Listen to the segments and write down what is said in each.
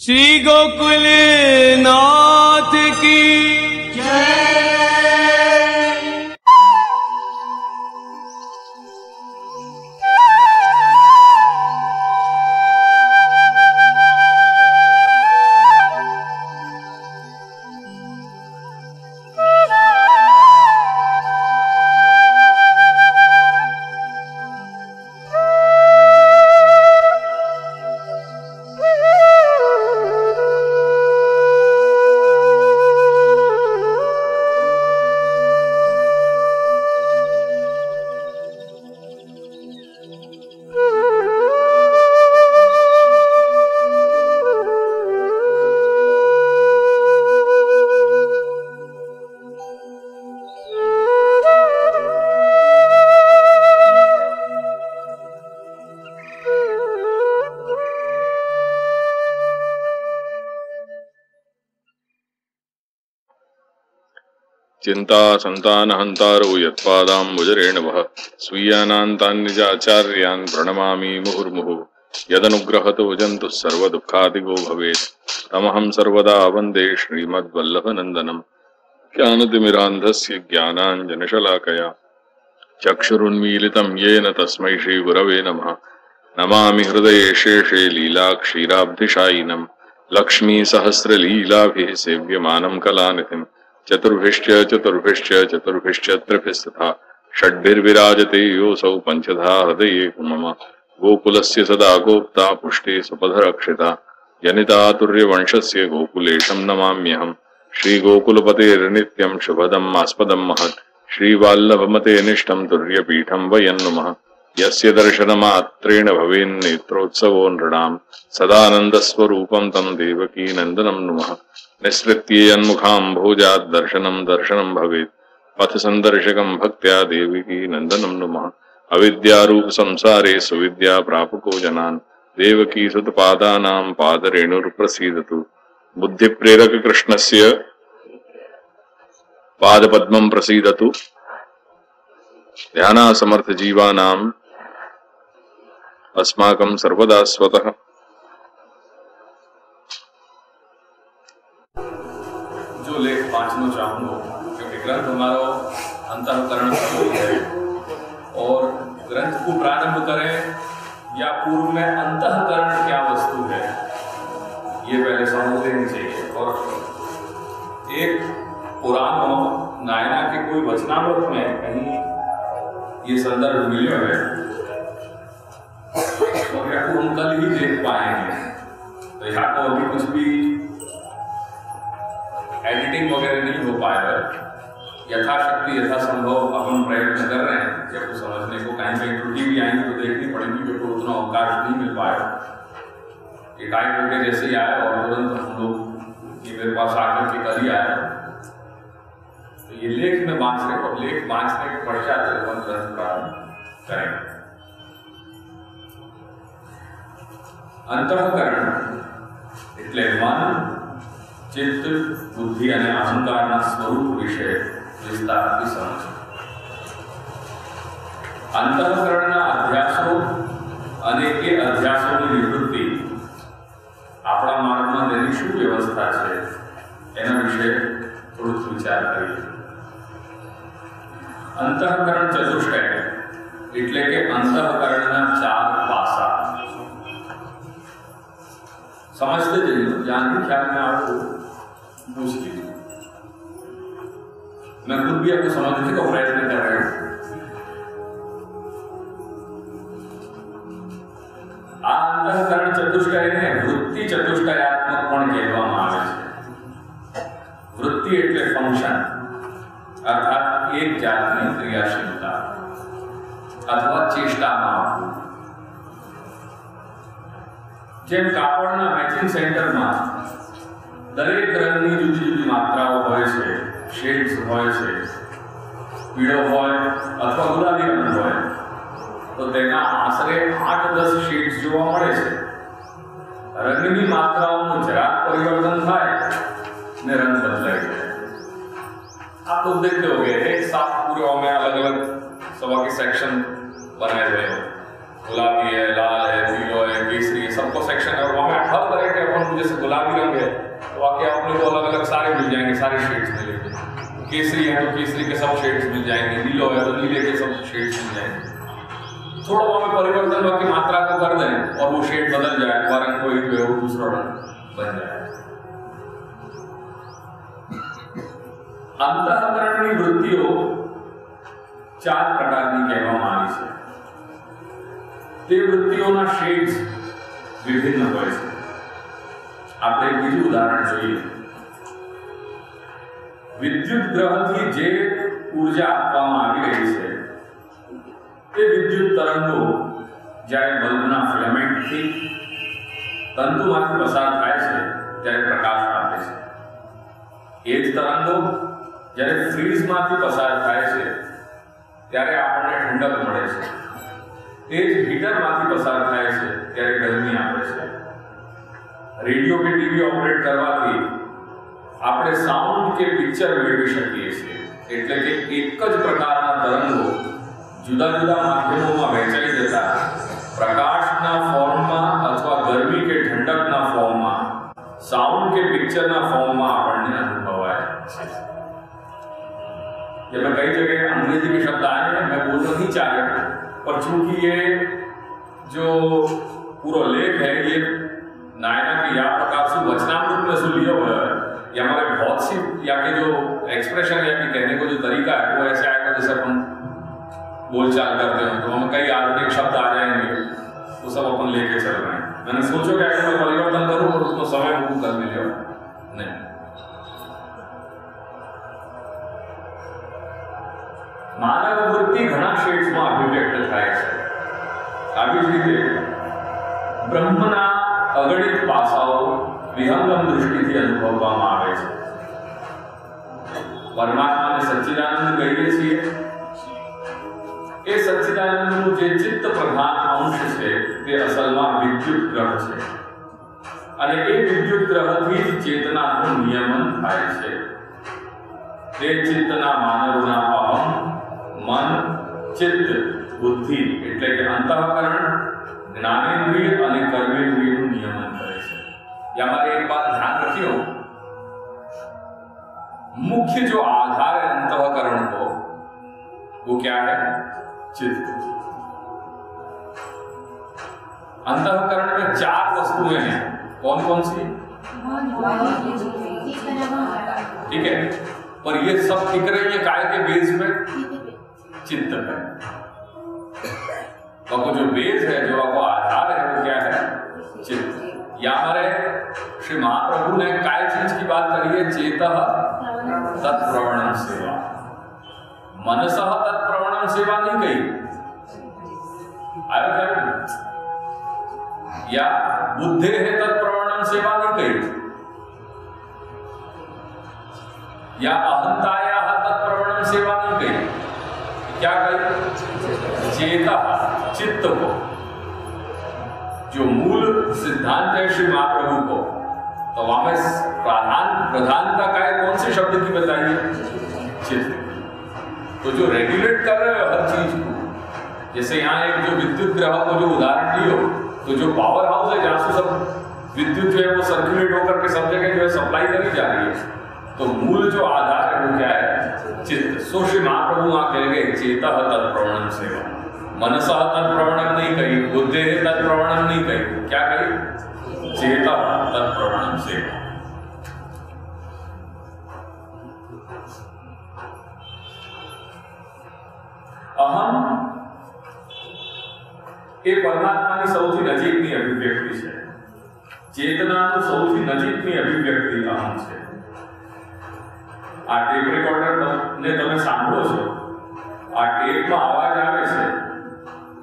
श्री गोकुल नाथ की जय। चिंता संतानहंतारो यत्पादाम्बुजरेण वः स्वीयानान्तान्निजाचार्यान् प्रणमामि मुहुर्मुहुः। यदनुग्रहतो जन्तुः सर्वदुःखादिगो भवेत् तमहं सर्वदा वन्दे श्रीमद्वल्लभनन्दनम्। ज्ञानतिमिरान्धस्य ज्ञानाञ्जनशलाकया चक्षुरुन्मीलितं येन तस्मै श्रीगुरवे नमः। नमामि हृदये शेषे लीलाक्षीराब्धिशायिनं लक्ष्मीसहस्रलीलाभिः सेव्यमानं कलानिधिम्। चतुर्भिश्च त्रिभिस्तथा षड्भिर्विराजते योऽसौ पंचधा हृदये मम। गोकुलस्य सदा गोप्ता पुष्टे सुपथरक्षिता जनितातुर्यवंशस्य गोकुलेशं नमाम्यहम्। श्रीगोकुलपतेर्नित्यं शुभदम् आस्पदं महत् श्रीवल्लभमते निष्ठं तुर्यपीठं वयन्नुमः। यस्य दर्शनमात्रेण भवेन्नेत्रोत्सवो नृणां सदानन्दस्वरूपं तं देवकीनन्दनं नुमः। निःसृत्येयन्मुखाम्भोजात् दर्शनं दर्शनं भवेत् पथ संदर्शकं भक्त्या देवकी नन्दनं नुमः। अविद्यारूप संसारे सुविद्या प्रापको जनान् देवकी सुतपादानां पादरेणुर्प्रसीदतु। बुद्धिप्रेरक कृष्णस्य पादपद्मं प्रसीदतु। ध्यानासमर्थ जीवानाम् अस्माकं सर्वदा स्वतः। जो लेख वाँचना चाहूँगा क्योंकि ग्रंथ हमारा अंतःकरण है और ग्रंथ को प्रारंभ करें या पूर्व में अंतःकरण क्या वस्तु है ये पहले समझ लेनी चाहिए। और एक पुराण नायना के कोई वचनामृत में कहीं ये संदर्भ मिले हुए और या तो हम कल ही देख पाएंगे तो या तो अभी कुछ भी एडिटिंग वगैरह नहीं हो पाएगा। यथाशक्ति यथासंभव अपन प्रयत्न कर रहे हैं या कुछ समझने को। कहीं कहीं त्रुटि भी आएंगी तो देखनी पड़ेगी क्योंकि उतना अवकाश नहीं मिल पाएगा। एकाएक करके जैसे ही आया और तुरंत हम लोग ये मेरे पास आकर के कल ही आया तो ये लेख में बांच रहे और लेख बांचने के पश्चात अपन ग्रंथ प्रारंभ करेंगे। अंतःकरण એટલે મન चित्त बुद्धि અને અહંકારના સ્વરૂપ વિશે વિસ્તારથી સમજ। અંતઃકરણના અભ્યાસો અને એ અભ્યાસોની નિવૃત્તિ આપણા માર્ગમાં તેની શું વ્યવસ્થા છે એના વિશે થોડું વિચાર કરીએ। અંતઃકરણ ચતુષ્ટય એટલે કે અંતઃકરણના ચાર પાસા समझते जाइए। ज्ञान के ख्याल में आपको पूछ लीजिए। मैं खुद भी आपको समझने का प्रयत्न कर रहा हूं। आ अंतःकरण चतुष्टय ने वृत्ति चतुष्टयात्मक पण कहेवामां आवे छे। वृत्ति એટલે फंक्शन अर्थात एक जातनी क्रियाशीलता अथवा चेष्टामां। જેમ કાપડના મેચિંગ સેન્ટરમાં દરેક રંગની જુદી જુદી માત્રાઓ હોય છે, શેડ્સ હોય છે, પીળો હોય અથવા ગુલાબી રંગ હોય તો તેના આશરે 8-10 શેડ્સ જોવા મળે છે। રંગની માત્રાઓનું જરાક પરિવર્તન થાય ને રંગ બદલાઈ જાય। आप लोग देखते होंगे एक साथ पूरे में अलग अलग सवा के सेक्शन बनाए हुए हैं। गुलाबी है, लाल है, पीलो है, केसरी, ये सबको सेक्शन है और वहाँ में हर तरह के अपन को, जैसे गुलाबी रंग है तो आके अपने को अलग अलग सारे मिल जाएंगे, सारे शेड्स मिलेंगे। केसरी है तो केसरी के सब शेड्स मिल जाएंगे, नीलो है तो नीले के सब शेड्स मिल जाएंगे। थोड़ा वहाँ में परिवर्तन बाकी मात्रा को कर दें और वो शेड बदल जाए, वह रंग कोई जो है वो दूसरा रंग बन जाए। अंतःकरणनी वृत्तिओ 4 प्रकारनी कहेवामां आवी छे। તે વૃત્તિઓના શેડ્સ વિભિન્ન હોય છે। આપણે એક બીજું ઉદાહરણ જોઈએ। વિદ્યુત ગ્રહથી જે ઊર્જા આપવામાં આવી રહી છે તે વિદ્યુત તરંગો જ્યારે બલ્બના ફિલામેન્ટથી તંતુમાંથી પસાર થાય છે ત્યારે પ્રકાશ આપે છે। એ જ તરંગો જ્યારે ફ્રીઝમાંથી પસાર થાય છે ત્યારે આપણને ઠંડક મળે છે। એ જ હીટરમાંથી પસાર થાય છે ત્યારે ગરમી આપે છે। રેડિયો કે ટીવી ઓપરેટ કરવાથી આપણે સાઉન્ડ કે પિક્ચર મેળવી શકીએ છીએ। એટલે કે એક જ પ્રકારના તરંગો જુદા જુદા માધ્યમોમાં વહેંચાઈ જતા પ્રકાશના ફોર્મમાં અથવા ગરમી કે ઠંડકના ફોર્મમાં, સાઉન્ડ કે પિક્ચરના ફોર્મમાં આપણને અનુભવાય છે। ये मैं कई जगह अंग्रेजी के शब्द आए हैं, मैं बोल नहीं चाह रहा, पर चूंकि ये जो पूरा लेख है ये नायना के या प्रकार से वचनामृत में से लिया हुआ है। ये हमारे बहुत सी या के जो एक्सप्रेशन या कि कहने को जो तरीका है वो ऐसे आएगा जैसे अपन बोलचाल करते हैं, तो हमें कई आधुनिक शब्द आ जाएंगे, वो सब अपन लेके चल रहे हैं। मैंने सोचो कि अगर मैं परिवर्तन करूँ और उसको समय मुझे कर लिया नहीं। मानव वृत्ति घना शेड्स में अभिव्यक्त थाय छे। આવી જ રીતે બ્રહ્મના અગણિત પાસાઓ વિહંગમ દૃષ્ટિથી અનુભવવામાં આવે છે। પરમાત્માને સચ્ચિદાનંદ કહીએ છીએ। એ સચ્ચિદાનંદનું જે ચિત્ત પ્રધાન અંશ છે તે અસલમાં વિદ્યુત ગ્રહ છે અને એ વિદ્યુત ગ્રહથી જ ચેતનાનું નિયમન થાય છે। તે ચિત્તના માનવના અહમ, मन, चित्त, बुद्धि એટલે કે अंतःकरण, ज्ञानेन्द्रिय અને कर्मेन्द्रियનું નિયમન કરે છે। यहाँ हमारे एक बात ध्यान रखियो, मुख्य जो आधार है अंतःकरण को वो क्या है? चित्त। अंतःकरण में 4 वस्तुएं हैं, कौन कौन सी? ठीक है, पर ये सब टिक रही है काय के बेस पे? चित्त है। तो आपको जो बेस है, जो आपको आधार है वो क्या है? चित्त। या हमारे श्री महाप्रभु ने काय चीज की बात करी है? चेतः तत्प्रवणम सेवा। मनसः तत्प्रवणम सेवा नहीं कही, आयो क्या? या बुद्धे है तत्प्रवणम सेवा नहीं कही, या अहंताया तत्प्रवणम सेवा नहीं कही, क्या कही? चेता, चित्त को। जो मूल सिद्धांत है श्री महाप्रभु को, तो वहां में प्रधानता का है कौन से शब्द की बताइए? चित्त। तो जो रेगुलेट कर रहे हो हर चीज को, जैसे यहाँ एक जो विद्युत ग्रह को जो उदाहरण लियो, तो जो पावर हाउस है जहां से सब विद्युत जो है वो सर्कुलेट होकर के सब जगह जो है सप्लाई करी जा रही है, तो मूल जो आधार है वो क्या है? चित्त। सो श्री महाप्रभु वहां कह गए चेतः तत्प्रवणम सेवा। मनसः तत्प्रवणम नहीं कही, बुद्धे तत्प्रवणम नहीं कही, क्या कही? चेतः तत्प्रवणम सेवा। अहम એ પરમાત્માની સૌથી નજીકની અભિવ્યક્તિ છે। ચેતનાનું સૌથી નજીકની અભિવ્યક્તિ અહમ છે। આ ટેપ રેકોર્ડર ને તમે સાંભળો છો, આ ટેપમાં અવાજ આવે છે,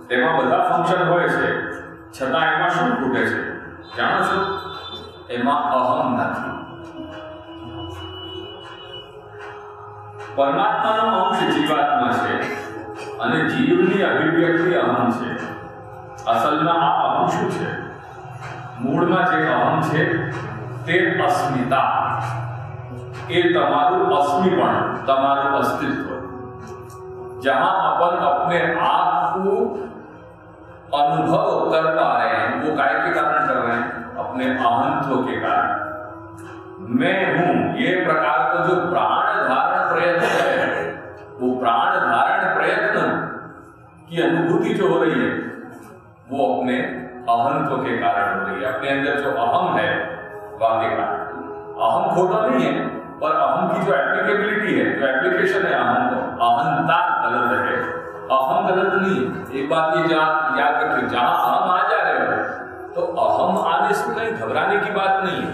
તેમાં બધા ફંક્શન હોય છે, છતાં એમાં શું ખૂટે છે જાણો છો? એમાં અહમ નથી। પરમાત્માનો અંશ જીવાત્મા છે અને જીવની અભિવ્યક્તિ અહમ છે। અસલમાં આ અહમ શું છે? મૂળમાં જે અહમ છે તે અસ્મિતા, એ તમારું अस्मिपण, તમારું અસ્તિત્વ। जहां अपन अपने आप को अनुभव कर पा रहे हैं वो काय के कारण कर रहे हैं? अपने अहंत्व के कारण। मैं हूं ये प्रकार का जो प्राण धारण प्रयत्न है, वो प्राण धारण प्रयत्न की अनुभूति जो हो रही है वो अपने अहंत्व के कारण हो रही है। अपने अंदर जो अहम है वाके कारण। अहम खोटा नहीं है, पर अहम की जो एप्लीकेबिलिटी है, जो एप्लीकेशन है अहम को, अहंता गलत है, अहम गलत नहीं है। एक बात ये याद रखिए, जहां अहम आ जा रहे हो तो अहम आने से कहीं घबराने की बात नहीं है।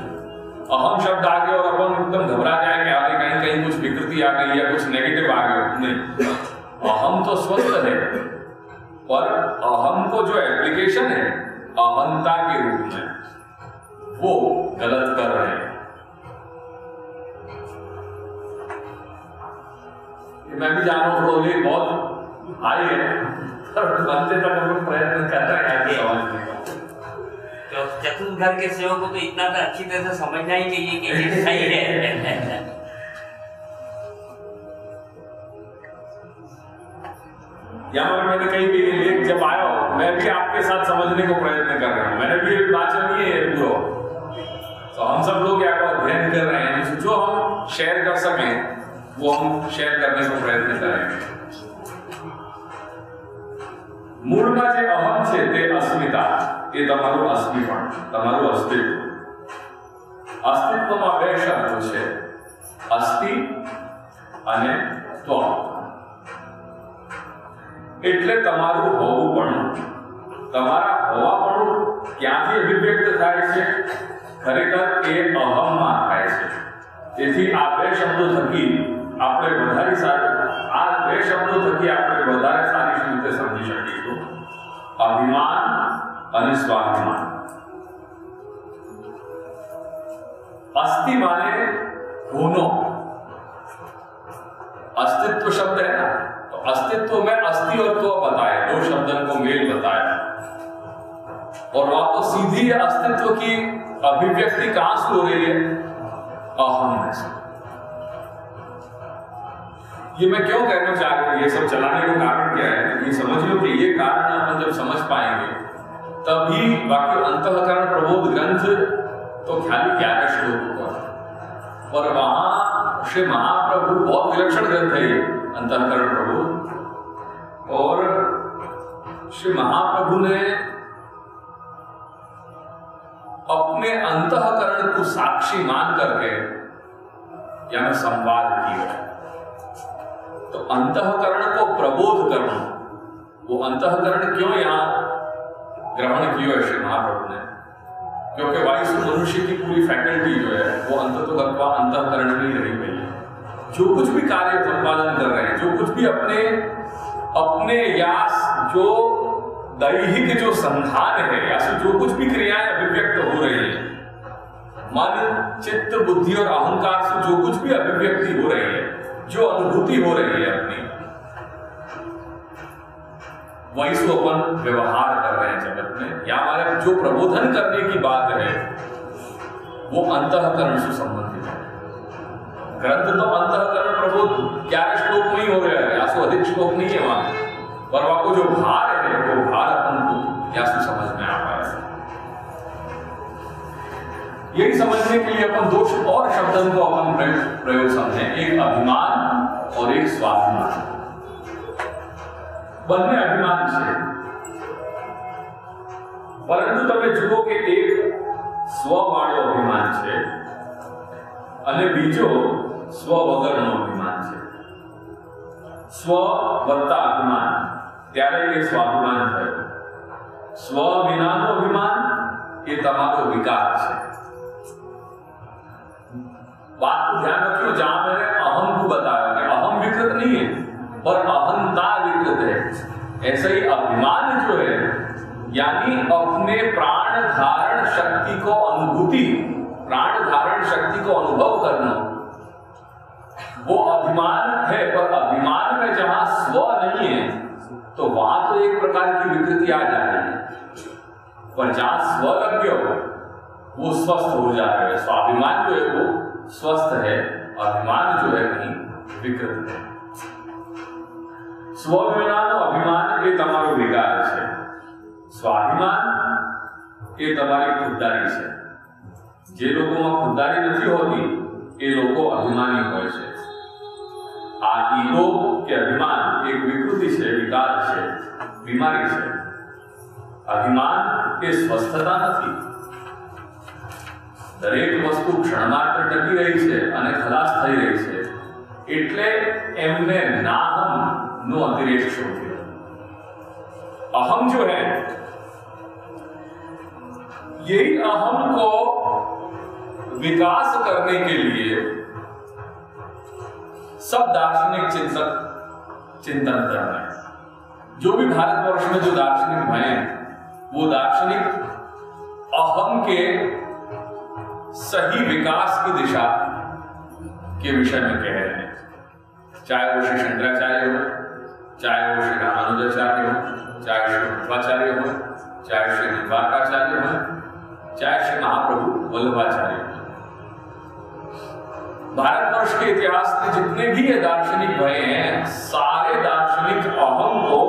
अहम शब्द आ गया और अपन एकदम घबरा जाएंगे, आगे कहीं कहीं कुछ विकृति आ गई या कुछ नेगेटिव आ गया, नहीं। अहम तो स्वस्थ है, पर अहम को जो एप्लीकेशन है अहंता के रूप में वो गलत कर रहे हैं। मैं भी जान रहा हूं थोड़ा बहुत हाई है, पर बनते तक हम लोग प्रयत्न कर रहे हैं आगे समझने का। तो चतुर्थ घर के सेवक को तो इतना तो अच्छी तरह से समझना ही चाहिए कि ये सही है। यहाँ पर मैंने कहीं भी लेख जब आया हो, मैं भी आपके साथ समझने को प्रयत्न कर रहा हूँ। मैंने भी एक बात नहीं है पूरा, तो हम सब लोग यहाँ पर अध्ययन कर रहे हैं, जो हम शेयर कर सकें वो हम शेयर करने को प्रयत्न करेंगे। मूळમાં જે અહમ છે તે અસ્મિતા, એ તમારું અસ્મિપણ, તમારું અસ્તિત્વ। અસ્તિત્વમાં બે શબ્દો છે, અસ્તિ અને ત્વમ। એટલે તમારું હોવુંપણું, તમારા હોવાપણું ક્યાંથી અભિવ્યક્ત થાય છે? ખરેખર એ અહમમાં થાય છે। તેથી આ બે શબ્દો થકી આપણે વધારે સારી રીતે સમજી શકીશું। અભિમાન અને સ્વાભિમાન। अस्थि माने होनो, अस्तित्व शब्द है ना, तो अस्तित्व में अस्थि और त्व बताया, दो शब्दों को मेल बताया, और वापस सीधी अस्तित्व की अभिव्यक्ति कहां से हो रही है? अहम में से। ये मैं क्यों कहना चाह रहा हूं, ये सब चलाने का कारण क्या है? ये समझ लो कि ये कारण अपन जब समझ पाएंगे तभी बाकी अंतःकरण प्रबोध ग्रंथ तो ख्याली 11 श्लोक होगा, और वहां श्री महाप्रभु बहुत विलक्षण ग्रंथ है ये अंतःकरण प्रबोध, और श्री महाप्रभु ने अपने अंतःकरण को साक्षी मान करके यहाँ संवाद किया। तो अंतःकरण को प्रबोध करना, वो अंतःकरण क्यों यहाँ ग्रहण किया है श्री महाप्रभु ने? क्योंकि वाइस मनुष्य की पूरी फैकल्टी जो है वो अंततोगत्वा अंतःकरण में ही रही गई है। जो कुछ भी कार्य संपादन कर रहे हैं, जो कुछ भी अपने या जो दैहिक जो संधान है या जो कुछ भी क्रियाएं अभिव्यक्त हो रही है, मन चित्त बुद्धि और अहंकार से जो कुछ भी अभिव्यक्ति हो रही है, जो अनुभूति हो रही है अपनी, वही से अपन व्यवहार कर रहे हैं जगत में, या हमारे जो प्रबोधन करने की बात है वो अंतःकरण से संबंधित है। ग्रंथ तो अंतःकरण प्रबोध 11 श्लोक में ही हो रहा है, या सो अधिक श्लोक नहीं है वहां, पर वहां को जो भार है वो भार अपन को या सो समझ में आ पाया। यही समझने के लिए अपन दो और शब्दों को अपन प्रयोग समझें, एक अभिमान और एक स्वाभिमान। બંને અભિમાન છે, પરંતુ તમે જુઓ કે એક સ્વવાળો અભિમાન છે અને બીજો સ્વ વગરનો અભિમાન છે। સ્વ વત્તા અભિમાન, ત્યારે એ સ્વાભિમાન થયો। સ્વ વિનાનો અભિમાન એ તમારો વિકાર છે। बात को ध्यान रखियो, जहां मैंने अहम को बताया कि अहम विकृत नहीं है पर अहंता विकृत है, ऐसे ही अभिमान जो है यानी अपने प्राण धारण शक्ति को अनुभूति, प्राण धारण शक्ति को अनुभव करना, वो अभिमान है। पर अभिमान में जहां स्व नहीं है तो वहां तो एक प्रकार की विकृति आ जा रही है, पर जहां स्व लग गया वो स्वस्थ हो जा रहा है। स्वाभिमान जो है वो स्वस्थ है, अभिमान जो है कहीं विकृत है। સ્વ વિનાનો અભિમાન એ તમારો વિકાર છે, સ્વાભિમાન એ તમારી ખુદદારી છે. જે લોકોમાં ખુદદારી નથી હોતી એ લોકો અભિમાની હોય છે. આ ઈગો કે અભિમાન એક વિકૃતિ છે, વિકાર છે, બીમારી છે. અભિમાન એ સ્વસ્થતા નથી. દરેક વસ્તુ ક્ષણમાત્ર ટકી રહી છે અને ખલાસ થઈ રહી છે, એટલે એમને નાહમ નો अतिरेक शोध्य. अहम जो है, यही अहम को विकास करने के लिए सब दार्शनिक चिंतन कर रहे हैं. जो भी भारतवर्ष में जो दार्शनिक भाई हैं, वो दार्शनिक अहम के सही विकास की दिशा के विषय में कह रहे हैं. चाहे वो श्री शंकराचार्य हो, चाहे वो श्री रामानुजाचार्य हो, चाहे श्री मध्वाचार्य हो, चाहे श्री द्वारकाचार्य हो, चाहे श्री महाप्रभु वल्लभाचार्य हो. भारतवर्ष के इतिहास में जितने भी ये दार्शनिक भय हैं, सारे दार्शनिक अहम को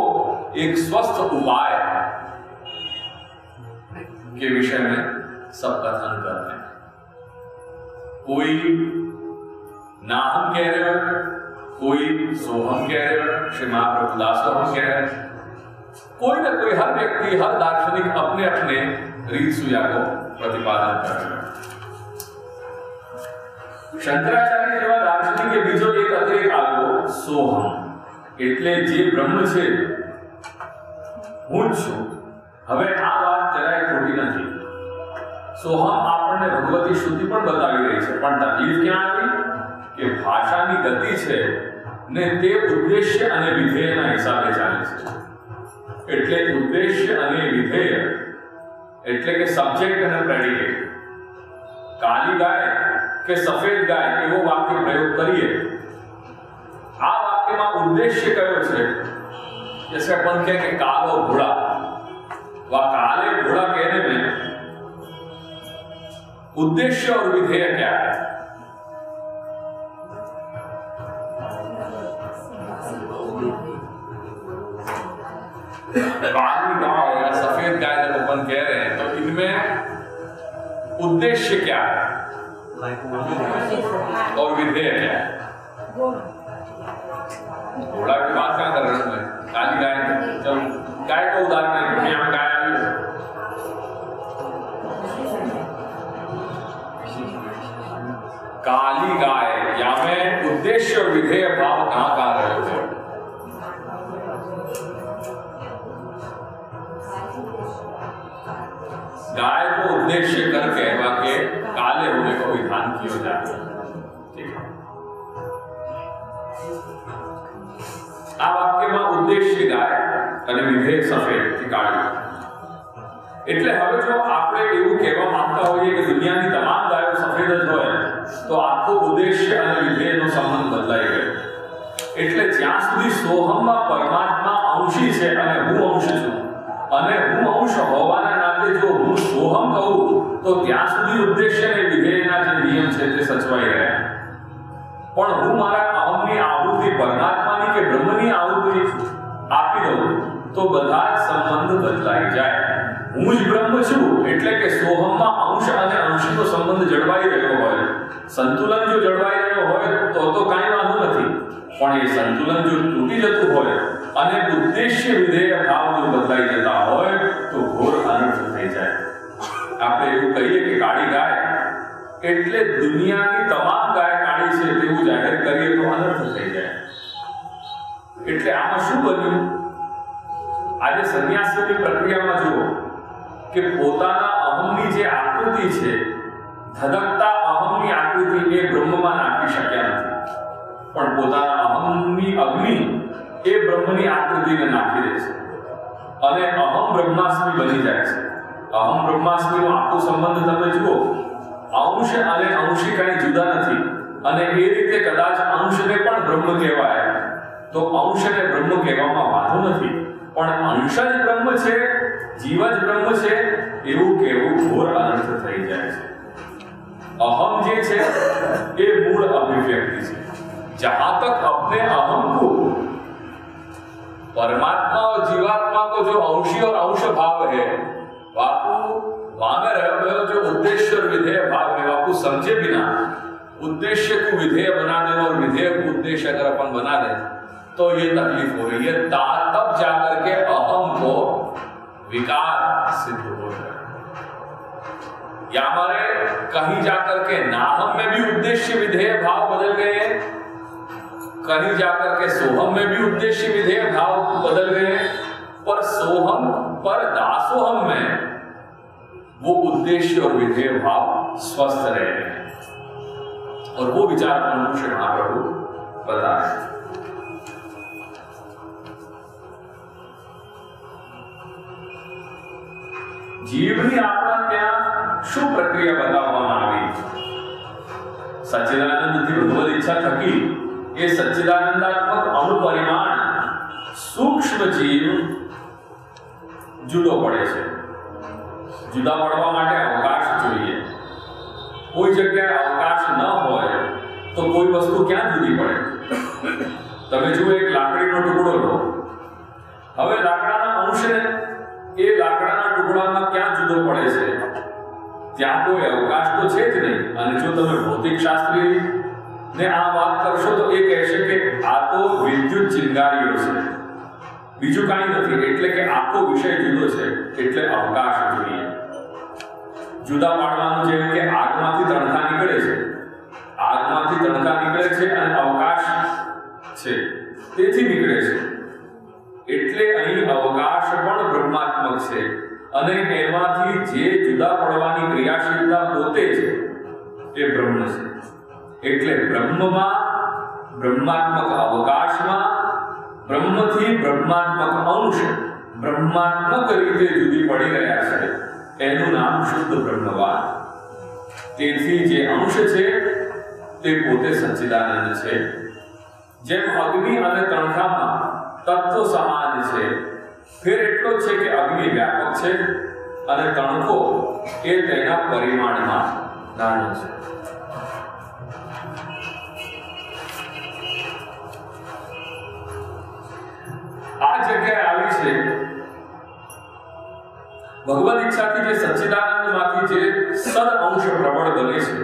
एक स्वस्थ उपाय के विषय में सब कथन कर रहे हैं. कोई नाहम कह रहे हो, कोई सोहम कह रहे हो, श्री महाप्रभु दासोहम कह रहे हैं. कोई ना कोई, हर व्यक्ति, हर दार्शनिक अपने अपने रीत सुया को प्रतिपादन कर रहे हैं. શંકરાચાર્ય જેવા દાર્શનિકે બીજો એક અતિરેક આવ્યો, સોહમ, એટલે જે બ્રહ્મ છે હું જ છું. હવે આ વાત જરાય ખોટી નથી. સોહમ આપણને ભગવતી શ્રુતિ પણ બતાવી રહી છે, પણ તકલીફ ક્યાં આવી કે ભાષાની ગતિ છે ને તે ઉદ્દેશ્ય અને વિધેયના હિસાબે ચાલે છે. એટલે ઉદ્દેશ્ય અને વિધેય એટલે કે સબ્જેક્ટ અને પ્રેડિકેટ. કાલી ગાય કે સફેદ ગાય એવો વાક્ય પ્રયોગ કરીએ, આ વાક્યમાં ઉદ્દેશ્ય કયો છે? जैसे अपन कहें कि कालो घोड़ा, वह काले घोड़ा कहने में उद्देश्य और विधेय क्या है? काली गाय या सफेद गाय जब अपन कह रहे हैं तो इनमें उद्देश्य क्या है और विधेय क्या है? घोड़ा की बात क्या कर रहे हैं? काली गाय, चलो गाय का उदाहरण है, क्योंकि यहाँ गाय आई है. काली गाय या में उद्देश्य और विधेय भाव कहां का रहे हो? गाय को उद्देश्य करके वाक्य काले होने को विधान किया जाता है. ठीक है, આ વાક્યમાં ઉદ્દેશ્ય ગાય અને વિધેય સફેદ કે કાળી. એટલે હવે જો આપણે એવું કહેવા માંગતા હોઈએ કે દુનિયાની તમામ ગાયો સફેદ જ હોય, તો આખો ઉદ્દેશ્ય અને વિધેયનો સંબંધ બદલાઈ ગયો. એટલે જ્યાં સુધી સોહમમાં પરમાત્મા અંશી છે અને હું અંશ છું, અને હું અંશ હોવાના નાતે જો હું સોહમ કહું, તો ત્યાં સુધી ઉદ્દેશ્ય અને વિધેયના જે નિયમ છે તે સચવાઈ રહ્યા. પણ હું મારા અહમની આહુતિ પરમાત્માની કે બ્રહ્મની આહુતિ આપી દઉં તો બધા જ સંબંધ બદલાઈ જાય. હું જ બ્રહ્મ છું એટલે કે સોહમમાં અંશ અને અંશનો સંબંધ જળવાઈ રહ્યો હોય, સંતુલન જો જળવાઈ રહ્યો હોય તો કાંઈ વાંધો નથી. પણ એ સંતુલન જો તૂટી જતું હોય અને ઉદ્દેશ્ય વિધેય ભાવ જો બદલાઈ જતા હોય તો ઘોર અનર્થ થઈ જાય. આપણે એવું કહીએ કે કાળી ગાય એટલે દુનિયાની તમામ ગાય કાળી છે તેવું જાહેર કરીએ તો અનર્થ થઈ જાય. એટલે આમાં શું બન્યું? આજે સંન્યાસની પ્રક્રિયામાં જુઓ કે પોતાના અહમની જે આકૃતિ છે, ધધકતા અહમની આકૃતિ એ બ્રહ્મમાં નાખી શક્યા નથી, પણ પોતાના અહમની અગ્નિ એ બ્રહ્મની આકૃતિને નાખી દે છે અને અહમ બ્રહ્માસ્મિ બની જાય છે. અહમ બ્રહ્માસ્મિનો આખો સંબંધ તમે જુઓ, અંશ અને અંશી કઈ જુદા નથી. અને એ રીતે કદાચ અંશને પણ બ્રહ્મ કહેવાય તો અંશને બ્રહ્મ કહેવામાં વાંધો નથી, પણ અંશ જ બ્રહ્મ છે, જીવ જ બ્રહ્મ છે એવું કહેવું ઘોર અનર્થ થઈ જાય છે. અહમ જે છે એ મૂળ અભિવ્યક્તિ છે. जहां तक अपने अहम को परमात्मा और जीवात्मा को जो अंशी और अंश भाव है, बापू वहां में रह जो उद्देश्य और विधेय भाव है, बापू समझे बिना उद्देश्य को विधेय बना दे और विधेय को उद्देश्य अगर अपन बना दे तो ये तकलीफ हो रही है। तब जाकर के अहम को विकार सिद्ध हो रहा है। या हमारे कहीं जाकर के नाहम में भी उद्देश्य विधेय भाव बदल गए हैं, कहीं जाकर के सोहम में भी उद्देश्य विधेय भाव बदल गए, पर सोहम पर दासोहम में वो उद्देश्य और विधेय भाव स्वस्थ रहे हैं। और वो विचार मनुष्य महाप्रभु बता रहे। जीवनी आपना क्या शु प्रक्रिया बतावવામાં આવી? સચ્ચિદાનંદથી ભગવદ ઈચ્છા થકી એ સચ્ચિદાનંદાત્મક અણુપરિમાણ સૂક્ષ્મ જીવ જુદો પડે છે। જુદા પડવા માટે અવકાશ જોઈએ। કોઈ જગ્યાએ અવકાશ ન હોય તો કોઈ વસ્તુ ક્યાં જુદી પડે? તમે જુઓ એક લાકડીનો ટુકડો લો, હવે લાકડાના અંશને એ લાકડાના ટુકડામાં ક્યાં જુદો પડે છે? ત્યાં કોઈ અવકાશ તો છે જ નહીં। અને જો તમે ભૌતિક શાસ્ત્રી ને આ વાત કરશો તો એ કહેશે કે આ તો વિદ્યુત ચિંગારીઓ છે, બીજું કાંઈ નથી, એટલે કે આખો વિષય જુદો છે, એટલે અવકાશ જોઈએ। જુદા પાડવાનું જેમ કે આગમાંથી તણખા નીકળે છે, આગમાંથી તણખા નીકળે છે અને અવકાશ છે તેથી નીકળે છે, એટલે અહીં અવકાશ પણ બ્રહ્માત્મક છે અને એમાંથી જે જુદા પડવાની ક્રિયાશીલતા પોતે છે એ બ્રહ્મ છે। એટલે બ્રહ્મમાં બ્રહ્માત્મક અવકાશમાં બ્રહ્મથી બ્રહ્માત્મક અંશ બ્રહ્માત્મક રીતે જુદી પડી રહ્યા છે, એનું નામ શુદ્ધ બ્રહ્મવાદ। તેથી જે અંશ છે તે પોતે સચ્ચિદાનંદ છે। જેમ અગ્નિ અને તણખામાં તત્વ સમાન છે, ફેર એટલો છે કે અગ્નિ વ્યાપક છે અને તણખો એ તેના પરિમાણમાં નાનો છે। આ જગ્યાએ આવી છે ભગવદ ઈચ્છાથી જે સચ્ચિદાનંદમાંથી જે સદ અંશ પ્રબળ બને છે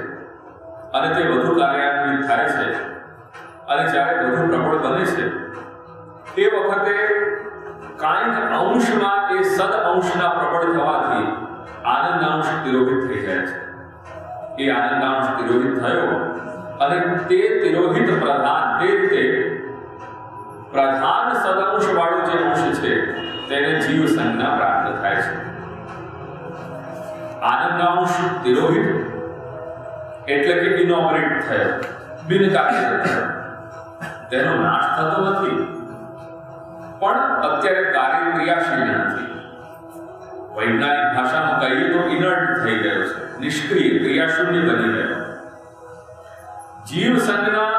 અને તે વધુ કાર્યાન્વિત થાય છે, અને જ્યારે વધુ પ્રબળ બને છે એ વખતે કાંઈક અંશમાં એ સદ અંશના પ્રબળ થવાથી આનંદાંશ તિરોહિત થઈ જાય છે। એ આનંદાંશ તિરોહિત થયો અને તે તિરોહિત પ્રધાન, તે રીતે પ્રધાન સદઅંશ વાળું જે અંશ છે તેને જીવ સંજ્ઞા પ્રાપ્ત થાય છે। આનંદાંશ તિરોહિત એટલે કે ઇનોપરેટ થયો, બિનકાર્યરત થયો, તેનો નાશ થતો નથી પણ અત્યારે કાર્ય ક્રિયાશીલ નથી। વૈજ્ઞાનિક ભાષામાં કહીએ તો ઇનર્ટ થઈ ગયો છે, નિષ્ક્રિય, ક્રિયાશૂન્ય બની ગયો। જીવ સંજ્ઞા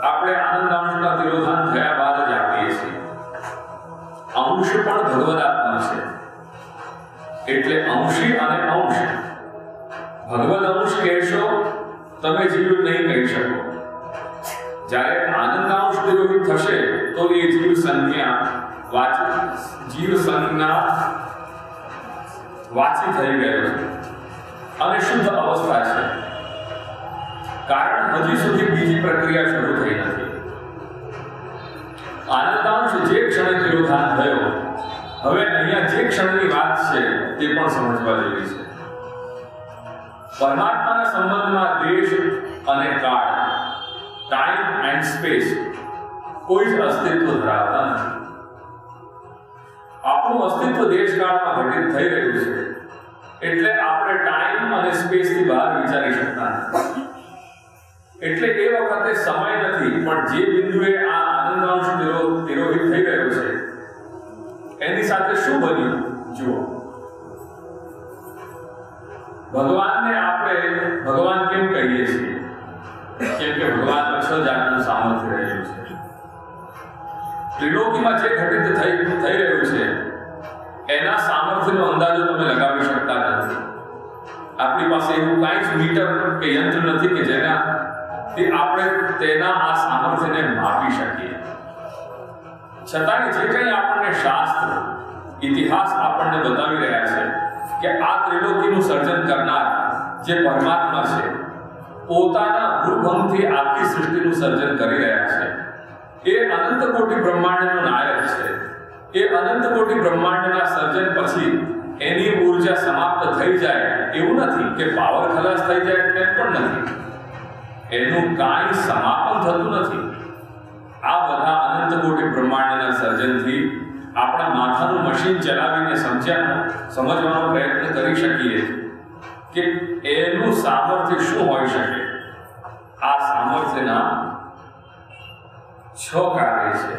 આપણે આનંદાંશના તિરોધાન થયા બાદ જ આપીએ છીએ। અંશ પણ ભગવદાત્મા છે, એટલે અંશી અને અંશ। ભગવદ અંશ કહેશો તમે જીવ નહીં કહી શકો। જ્યારે આનંદાંશ તિરોહિત થશે તો એ જીવ સંજ્ઞા વાચી થઈ ગયો છે અને શુદ્ધ અવસ્થા છે, કારણ હજી સુધી બીજી પ્રક્રિયા શરૂ થઈ નથી। આનંદાંશ જે ક્ષણે તિરોધાન થયો, હવે અહીંયા જે ક્ષણની વાત છે તે પણ સમજવા જેવી છે। પરમાત્માના સંબંધમાં દેશ અને કાળ, ટાઈમ એન્ડ સ્પેસ કોઈ જ અસ્તિત્વ ધરાવતા નથી। આપણું અસ્તિત્વ દેશકાળમાં ઘટિત થઈ રહ્યું છે, એટલે આપણે ટાઈમ અને સ્પેસથી બહાર વિચારી શકતા નથી। એટલે એ વખતે સમય નથી, પણ જે બિંદુએ આ આનંદાંશ તિરોહિત થઈ ગયો છે એની સાથે શું બન્યું જુઓ। ભગવાનને આપણે ભગવાન કેમ કહીએ છીએ? કેમ કે ભગવાનમાં 6 જાતનું સામર્થ્ય રહેલું છે। ત્રિલોકીમાં જે ઘટિત થઈ રહ્યું છે એના સામર્થ્યનો અંદાજો તમે લગાવી શકતા નથી। આપણી પાસે એવું કાંઈ જ મીટર કે યંત્ર નથી કે જેનાથી આપણે તેના આ સામર્થ્યને માપી શકીએ। છતાંય જે કંઈ આપણને શાસ્ત્ર ઇતિહાસ આપણને બતાવી રહ્યા છે કે આ ત્રિલોકીનું સર્જન કરનાર જે પરમાત્મા છે પોતાના ભૂભંગથી આખી સૃષ્ટિનું સર્જન કરી રહ્યા છે. એ અનંત કોટી બ્રહ્માંડનો નાયક છે. એ અનંત કોટી બ્રહ્માંડના સર્જન પછી એની ઊર્જા સમાપ્ત થઈ જાય એવું નથી કે પાવર ખલાસ થઈ જાય તેમ પણ નથી. એનું કાંઈ સમાપન થતું નથી. આ બધા અનંત કોટી બ્રહ્માંડના સર્જનથી આપણા માથાનું મશીન ચલાવીને સમજવાનો પ્રયત્ન કરી શકીએ કે એનું સામર્થ્ય શું હોઈ શકે. આ સામર્થ્યના 6 કાર્ય છે: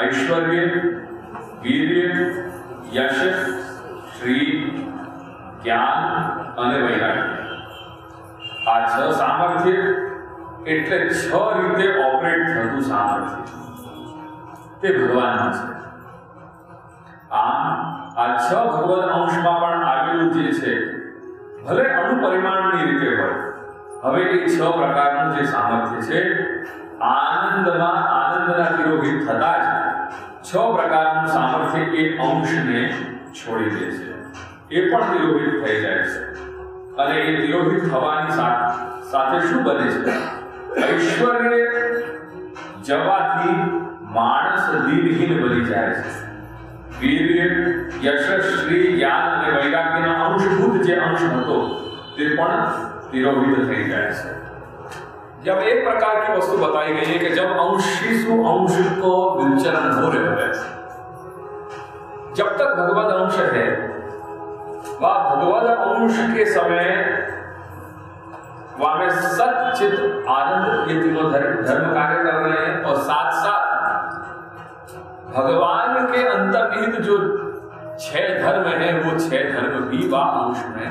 ઐશ્વર્ય, વીર્ય, યશ, શ્રી, જ્ઞાન અને વૈરાગ્ય. આ 6 સામર્થ્ય એટલે 6 રીતે ઓપરેટ થતું સામર્થ્ય તે ભગવાનનું છે. આમ આ 6 ભગવદ અંશમાં પણ આવેલું જે છે ભલે અણુ પરિમાણની રીતે હોય, હવે એ 6 પ્રકારનું જે સામર્થ્ય છે આનંદના તિરોહિત થતા જ 6 પ્રકારનું સામર્થ્ય એ અંશને છોડી દે છે. એ પણ તિરોહિત થઈ જાય છે. અને એ તિરોહિત થવાની સાથે શું બને છે? ઐશ્વર્ય જવાથી માણસ દિનહીન બની જાય છે. વીર્ય, યશ, શ્રી, જ્ઞાન અને વૈરાગ્યના અંશભૂત જે અંશ હતો તે પણ तिरोहित થઈ જાય છે. जब एक प्रकार की वस्तु बताई गई है कि जब अंशी सु अंश को विचरण हो रहे हैं, जब तक भगवद अंश है वह भगवद अंश के समय वहां में सच्चित आनंद ये तीनों धर्म कार्य कर रहे हैं और साथ साथ भगवान के अंतर्निहित जो 6 धर्म है वो 6 धर्म भी वह अंश में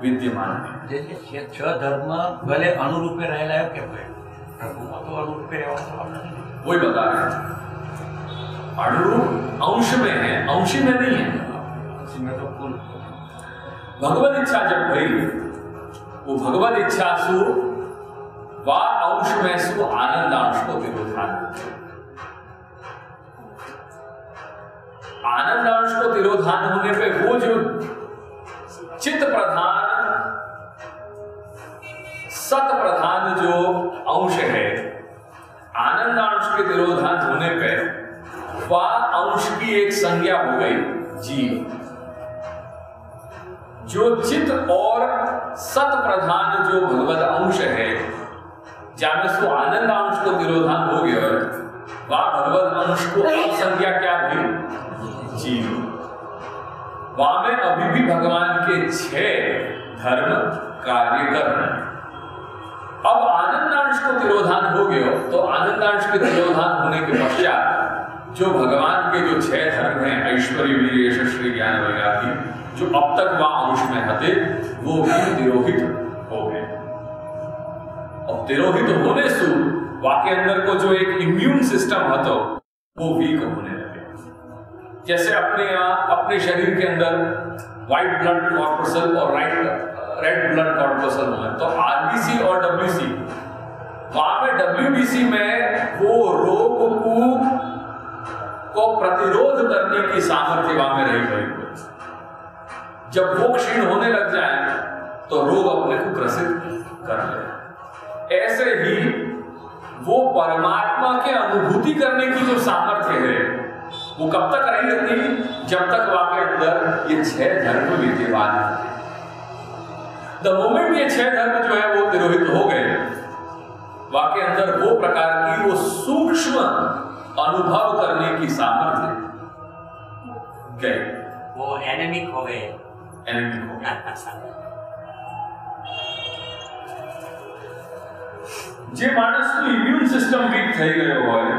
विद्यमान है. जैसे 6 धर्म भले अनुरूपे रहेला है के प्रभुमा तो अनुरूपे रहवाना वही बता रहे हैं. अनुरूप अंश में है, अंशी में नहीं है. अंशी में तो कुल भगवत इच्छा जब भई वो भगवत इच्छा सु वा अंश में सु आनंद अंश को तिरोधान. आनंद अंश को तिरोधान होने पे वो जो चित्त प्रधान सत प्रधान जो अंश है, आनंद अंश के तिरोधान होने पर वह अंश की एक संज्ञा हो गई जीव. जो चित्त और सत प्रधान जो भगवत अंश है, जहां से आनंद अंश को तिरोधान हो गया, वह भगवत अंश को संज्ञा क्या हुई? जीव. वहां में अभी भी भगवान के 6 धर्म कार्य कर रहे हैं. अब आनंदांश को तिरोधान हो गया तो आनंदांश के तिरोधान होने के पश्चात जो भगवान के जो 6 धर्म हैं, ऐश्वर्य, वीर्य, यश, श्री, ज्ञान, वैराग्य, जो अब तक वह अंश में थे वो भी तिरोहित हो गए. और तिरोहित होने से वाके अंदर को जो एक इम्यून सिस्टम હતો वो वीक होने लगे. जैसे अपने शरीर के अंदर व्हाइट ब्लड कॉर्पसल और रेड ब्लड कॉर्पसल है, तो आरबीसी और डब्ल्यूसी, वहां में डब्ल्यूबीसी में वो रोग को प्रतिरोध करने की सामर्थ्य वहां में रही गई. जब वो क्षीण होने लग जाए तो रोग अपने को ग्रसित कर ले. ऐसे ही वो परमात्मा के अनुभूति करने की जो सामर्थ्य है वो कब तक रही रहती? जब तक वाके अंदर ये 6 धर्म विद्यमान है. द मोमेंट ये 6 धर्म जो है वो तिरोहित हो गए, वाके अंदर वो प्रकार की वो सूक्ष्म अनुभव करने की सामर्थ्य गए, वो एनेमिक हो गए. एनेमिक हो गए. જે માણસનું ઇમ્યુન સિસ્ટમ વીક થઈ ગયો હોય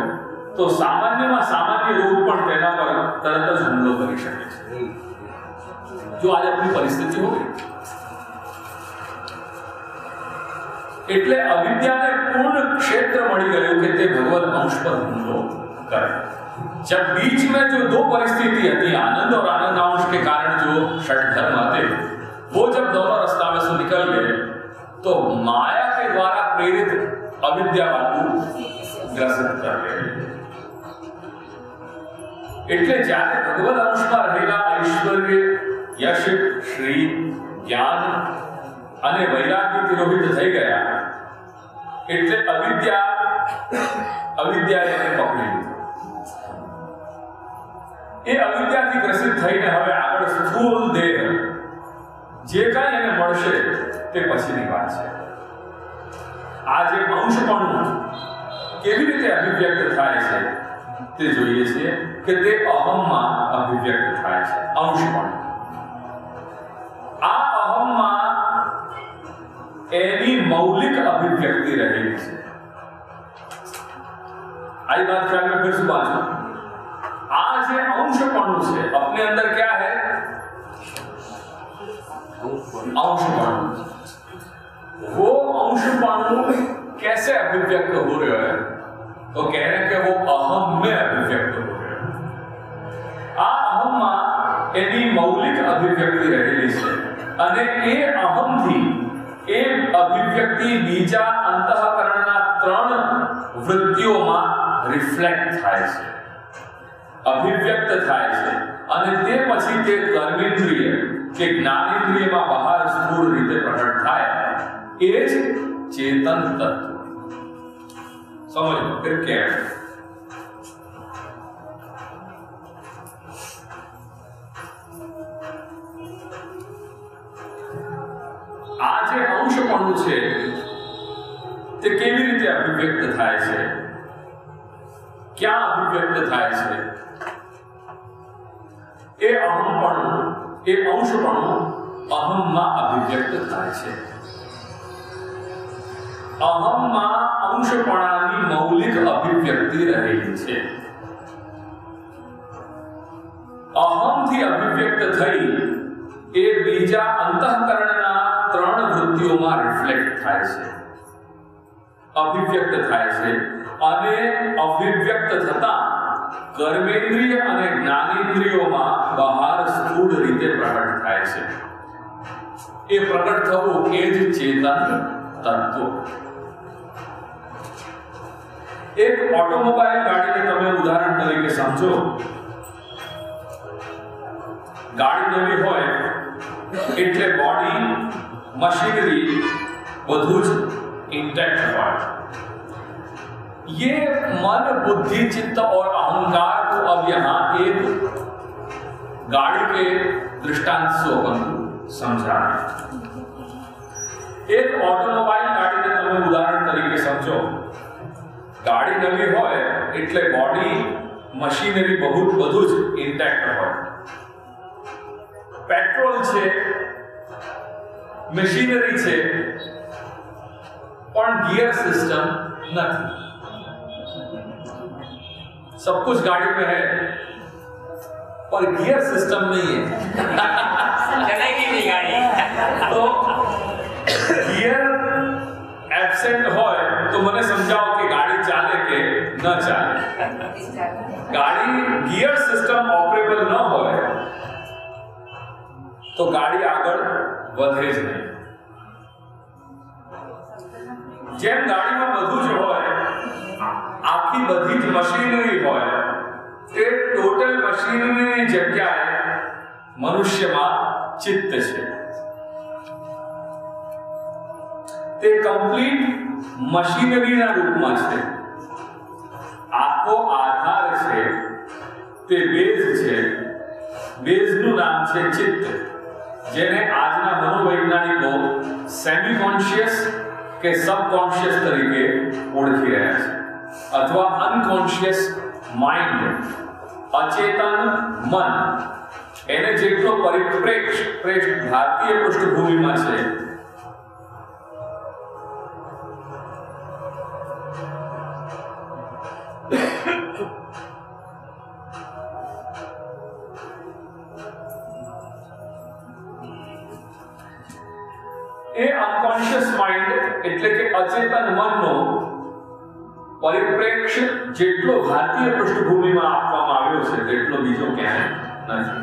તો સામાન્યમાં સામાન્ય રોગ પણ તેના પર તરત જ હુમલો કરી શકે છે. જો આજે આપણી પરિસ્થિતિ હોય એટલે અવિદ્યાને પૂર્ણ ક્ષેત્ર મળી ગયું કે તે ભગવદ અંશ પર હુમલો કરે. जब बीच में जो 2 परिस्थिति थी, आनंद और आनंद अंश के कारण जो 6 धर्म आते, वो जब दोनों रास्ता में से निकल गए तो माया के द्वारा प्रेरित अविद्या को ग्रसित कर गए. એટલે જ્યારે ભગવદ અંશમાં રહેલા ઐશ્વર્ય, યશ, શ્રી, જ્ઞાન અને વૈરાગ્ય તિરોહિત થઈ ગયા એટલે અવિદ્યાએ એને પકડી લીધો. એ અવિદ્યાથી ગ્રસિત થઈને હવે આગળ સ્થૂળ દેહ જે કાંઈ એને મળશે તે પછીની વાત છે. આ જે અંશપણું કેવી રીતે અભિવ્યક્ત થાય છે તે જોઈએ છીએ કે તે અહમમાં અભિવ્યક્ત થાય છે. અંશપણું આ અહમમાં એની મૌલિક અભિવ્યક્તિ રહેલી છે. आई बात ख्याल में फिर से बात आज ये अंशपणु से अपने अंदर क्या है? अंशपणु. वो अंशपणु कैसे अभिव्यक्त हो रहे हैं? तो कह रहे हैं कि वो अहम में अभिव्यक्त हो रहे हैं. आ अहम में एनी मौलिक अभिव्यक्ति रहेली છે અને એ અહમથી એ અભિવ્યક્તિ બીજા અંતઃકરણના ત્રણ વૃત્તિઓમાં રિફ્લેક્ટ થાય છે, અભિવ્યક્ત થાય છે અને તે પછી તે કર્મેન્દ્રિય કે જ્ઞાનેન્દ્રિયમાં બહાર સ્થૂળ રીતે પ્રગટ થાય. એ જ ચેતન તત્વ. સમજો કે કેમ? આ જે અંશપણું છે તે કેવી રીતે અભિવ્યક્ત થાય છે? क्या अभिव्यक्त થાય છે? એ અહમપણું, એ અંશપણું અહમમાં અભિવ્યક્ત થાય છે. અહમમાં અંશપણાની મૌલિક અભિવ્યક્તિ રહેલી છે. અહમથી અભિવ્યક્ત થઈ એ બીજા અંતઃકરણના ત્રણ વૃત્તિઓમાં રિફ્લેક્ટ થાય છે, અભિવ્યક્ત થાય છે અને અભિવ્યક્ત થતા કર્મેન્દ્રિય અને જ્ઞાનેન્દ્રિયોમાં બહાર સ્થૂળ રીતે પ્રગટ થાય છે. એ પ્રગટ થવું એ જ ચેતન તત્વ. એક ઓટોમોબાઈલ ગાડીને તમે ઉદાહરણ તરીકે સમજો. ગાડી નવી હોય એટલે બોડી, મશીનરી બધું જ इंटैक्ट હોય. ये मन, बुद्धि, चित्त और अहंकार को अब यहाँ एक गाड़ी के दृष्टांत से अपन समझा. एक ऑटोमोबाइल गाड़ी ने તમે ઉદાહરણ તરીકે સમજો. ગાડી નવી હોય એટલે બોડી, મશીનરી બધું જ ઇન્ટેક્ટ હોય. પેટ્રોલ છે, મશીનરી છે, પણ गियर सिस्टम नहीं. सब कुछ गाड़ी में है पर गियर सिस्टम नहीं है. चलेगी नहीं गाड़ी. तो गियर एब्सेंट होय तो મને સમજાવો કે ગાડી ચાલે કે ન ચાલે. ગાડી गियर सिस्टम ऑपरेबल ન હોય તો ગાડી આગળ વધે જ નહીં. જેમ ગાડીમાં બધું જ હોય, આખી બધી જ મશીનરી હોય, તે ટોટલ મશીનરીની જગ્યાએ મનુષ્યમાં ચિત્ત છે. તે કમ્પ્લીટ મશીનરીના રૂપમાં છે. આખો આધાર છે, તે બેઝ છે. બેઝનું નામ છે ચિત્ત, જેને આજના મનોવૈજ્ઞાનિકો સેમી કોન્શિયસ કે સબકોન્શિયસ તરીકે ઓળખી રહ્યા છે, અથવા અનકોન્શિયસ માઇન્ડ, અચેતન મન. એને જેટલો પરિપ્રેક્ષ્ય ભારતીય પૃષ્ઠભૂમિમાં છે એ અનકોન્શિયસ માઇન્ડ એટલે કે અચેતન મનનો પરિપ્રેક્ષ્ય જેટલો ભારતીય પૃષ્ઠભૂમિમાં આપવામાં આવ્યો છે તેટલો બીજો ક્યાંય નથી.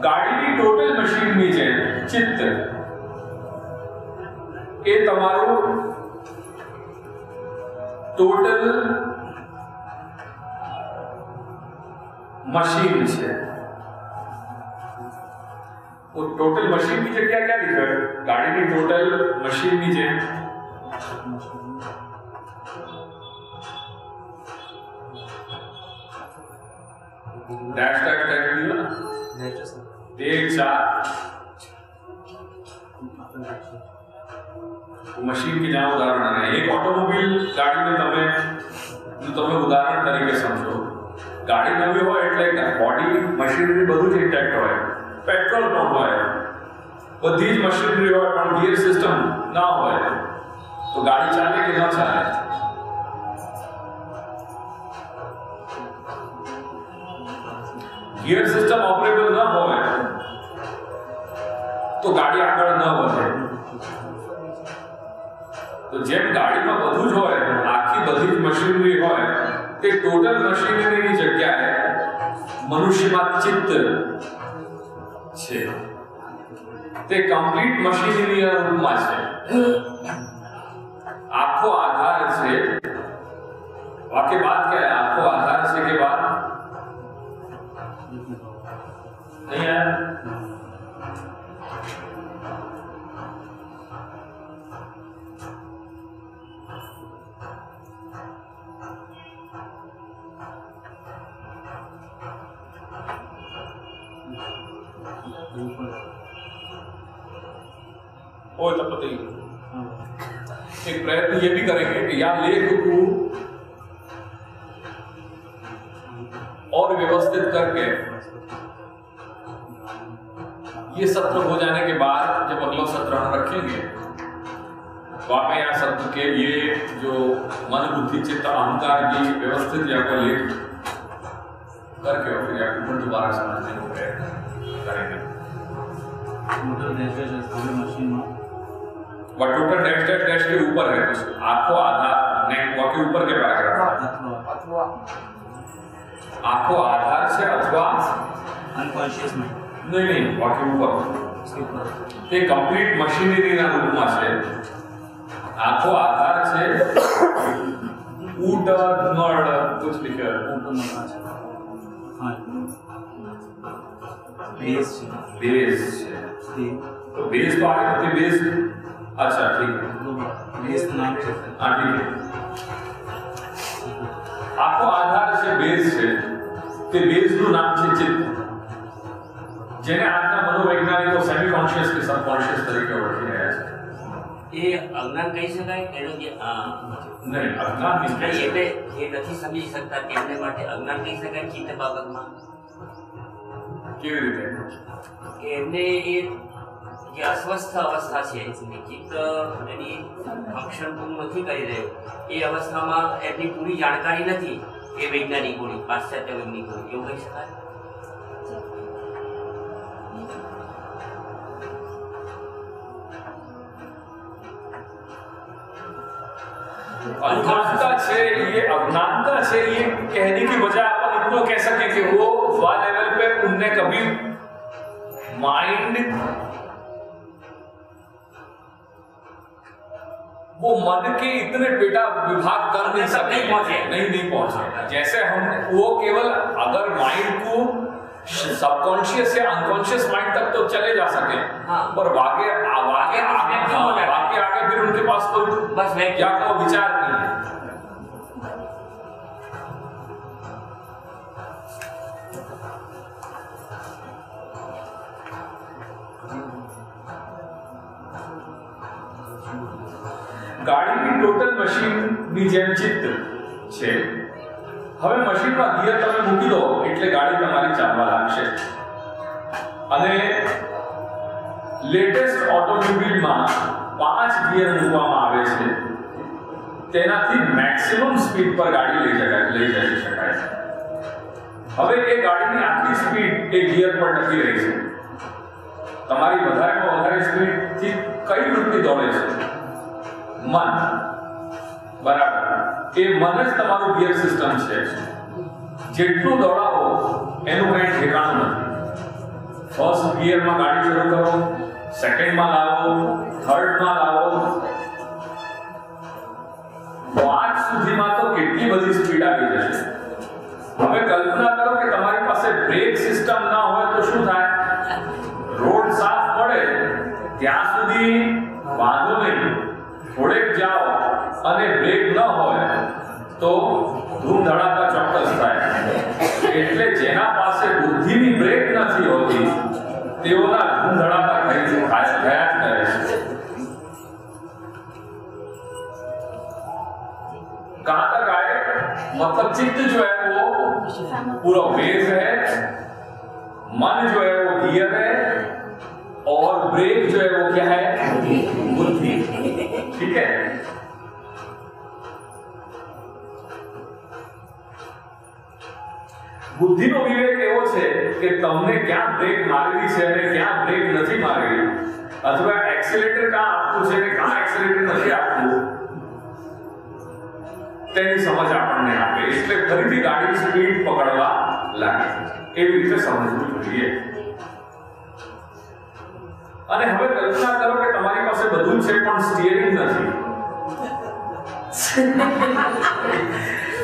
ગાડીની ટોટલ મશીનની જેમ ચિત્ત એ તમારું ટોટલ मशीन है। वो टोटल मशीन की जगह क्या लिखा है? गाड़ी की टोटल मशीन नीचे डैश डैश डैश लिया ना, 1 4 मशीन की जहाँ उदाहरण है। एक ऑटोमोबाइल गाड़ी में તમે ઉદાહરણ તરીકે સમજો, ગાડી નવી હોય એટલે બોડી મશીનરી બધું જ ઇન્ટેક્ટ હોય, પેટ્રોલ પંપ હોય, બધી જ મશીનરી હોય, પણ ગિયર સિસ્ટમ ના હોય તો ગાડી ચાલે કે ન ચાલે? गियर सिस्टम ऑपरेबल न હોય તો ગાડી આગળ ન વધે। તો જેમ ગાડીમાં બધું જ હોય, આખી બધી જ મશીનરી હોય, તે ટોટલ મશીનરીની જગ્યાએ મનુષ્યમાં ચિત્ત છે, તે કમ્પ્લીટ મશીનરીના રૂપમાં છે। આખો આધાર છે, વાક્ય બાદ क्या है? આખો આધાર છે કે બાદ नहीं है? ओ तो पता ही। एक प्रयत्न ये भी करेंगे कि या लेख को और व्यवस्थित करके ये सत्र हो जाने के बाद जब अगला सत्र हम रखेंगे तो आप यहाँ सत्र के ये जो मन बुद्धि चित्त अहंकार की व्यवस्थित या को लेख करके और फिर फिर दोबारा समझने को करेंगे। टोटल डैश डैश डैश के ऊपर है कुछ आंखों आधार नहीं के ऊपर के पैराग्राफ आंखों आधार से अथवा अनकॉन्शियस माइंड नहीं वाक्य ऊपर તે કમ્પ્લીટ મશીનરીના રૂપમાં છે। આખો આધાર છે ऊट नड़ कुछ लिखे बेस बेस तो बेस तो आगे होती बेस। अच्छा ठीक है बेस नाम છે। हाँ ठीक है આખો આધાર છે બેઝ છે તે બેઝનું નામ છે ચિત્ત જેને આજના મનોવૈજ્ઞાનિકો સેમી કોન્શિયસ કે સબકોન્શિયસ તરીકે ઓળખી રહ્યા છે। એ અજ્ઞાન કહી શકાય એનો જે નહીં અજ્ઞાન નહીં એટલે એ નથી સમજી શકતા તેમને માટે અજ્ઞાન કહી શકાય ચિત્ત બાબતમાં કેવી રીતે કે એમને એ જે અસ્વસ્થ અવસ્થા છે ચિત્ત એની ફંક્શન પૂરું નથી કરી રહ્યું એ અવસ્થામાં એમની પૂરી જાણકારી નથી એ વૈજ્ઞાનિકોની પાશ્ચાત્ય વૈજ્ઞાનિકોની એવું કહી શકાય। अज्ञानता है ये अज्ञानता है ये कहने की बजाय अपन इतना कह सके कि वो लेवल पे उनने कभी माइंड वो मन के इतने बेटा विभाग कर नहीं सके नहीं पहुंचे जैसे हम वो केवल अगर माइंड को सबकॉन्शियस या अनकॉन्शियस माइंड तक तो चले जा सके पर आगे फिर उनके पास कोई बस क्या को विचार नहीं है। गाड़ी की टोटल मशीन ની જેમ ચિત્ત છે। હવે મશીનમાં ગિયર તમે મૂકી દો એટલે ગાડી તમારી ચાલવા લાગશે અને લેટેસ્ટ ઓટોમોબાઈલમાં 5 ગિયર મૂકવામાં આવે છે તેનાથી મેક્સિમમ સ્પીડ પર ગાડી લઈ જઈ શકાય છે। હવે એ ગાડીની આખી સ્પીડ એ ગિયર પર ટકી રહી છે। તમારી વધારેમાં વધારે સ્પીડથી કઈ વૃત્તિ દોડે છે? मन बराबर ए मन ज तमारू गियर सिस्टम छे जेटलू दौड़ावो एनु कई ठेकाणुं नथी। फर्स्ट गियर में गाड़ी शुरू करो सेकंड में लावो थर्ड में लावो तो आज सुधी में तो केटली बधी स्पीड आवी जशे। हवे कल्पना करो कि तमारी पासे સિસ્ટમ ના હોય તો શું થાય? રોડ સાફ પડે ત્યાં સુધી વાંધો નહીં, થોડેક જાઓ અને બ્રેક ન હોય તો ધૂમ ધડાકા ચોક્કસ થાય. એટલે જેના પાસે બુદ્ધિની બ્રેક નથી હોતી તેઓના ધૂમ ધડાકા થયા જ કરે છે. कहां तक आए? मतलब चित्त जो है वो पूरा वेज है, मन जो है वो गियर है, और ब्रेक जो है वो क्या है? बुद्धि. ठीक है. બુદ્ધિનો વિવેક એવો છે કે તમને ક્યાં બ્રેક મારવી છે અને ક્યાં બ્રેક નથી મારવી, અથવા એક્સેલેરેટર ક્યાં આપવું છે અને ક્યાં એક્સેલેરેટર નથી આપવું, તેની સમજ આપણને આપે. એટલે ફરીથી ગાડી સ્પીડ પકડવા લાગે એવી રીતે સમજવું જોઈએ. અને હવે કલ્પના કરો કે તમારી પાસે બધું છે પણ સ્ટીયરિંગ નથી.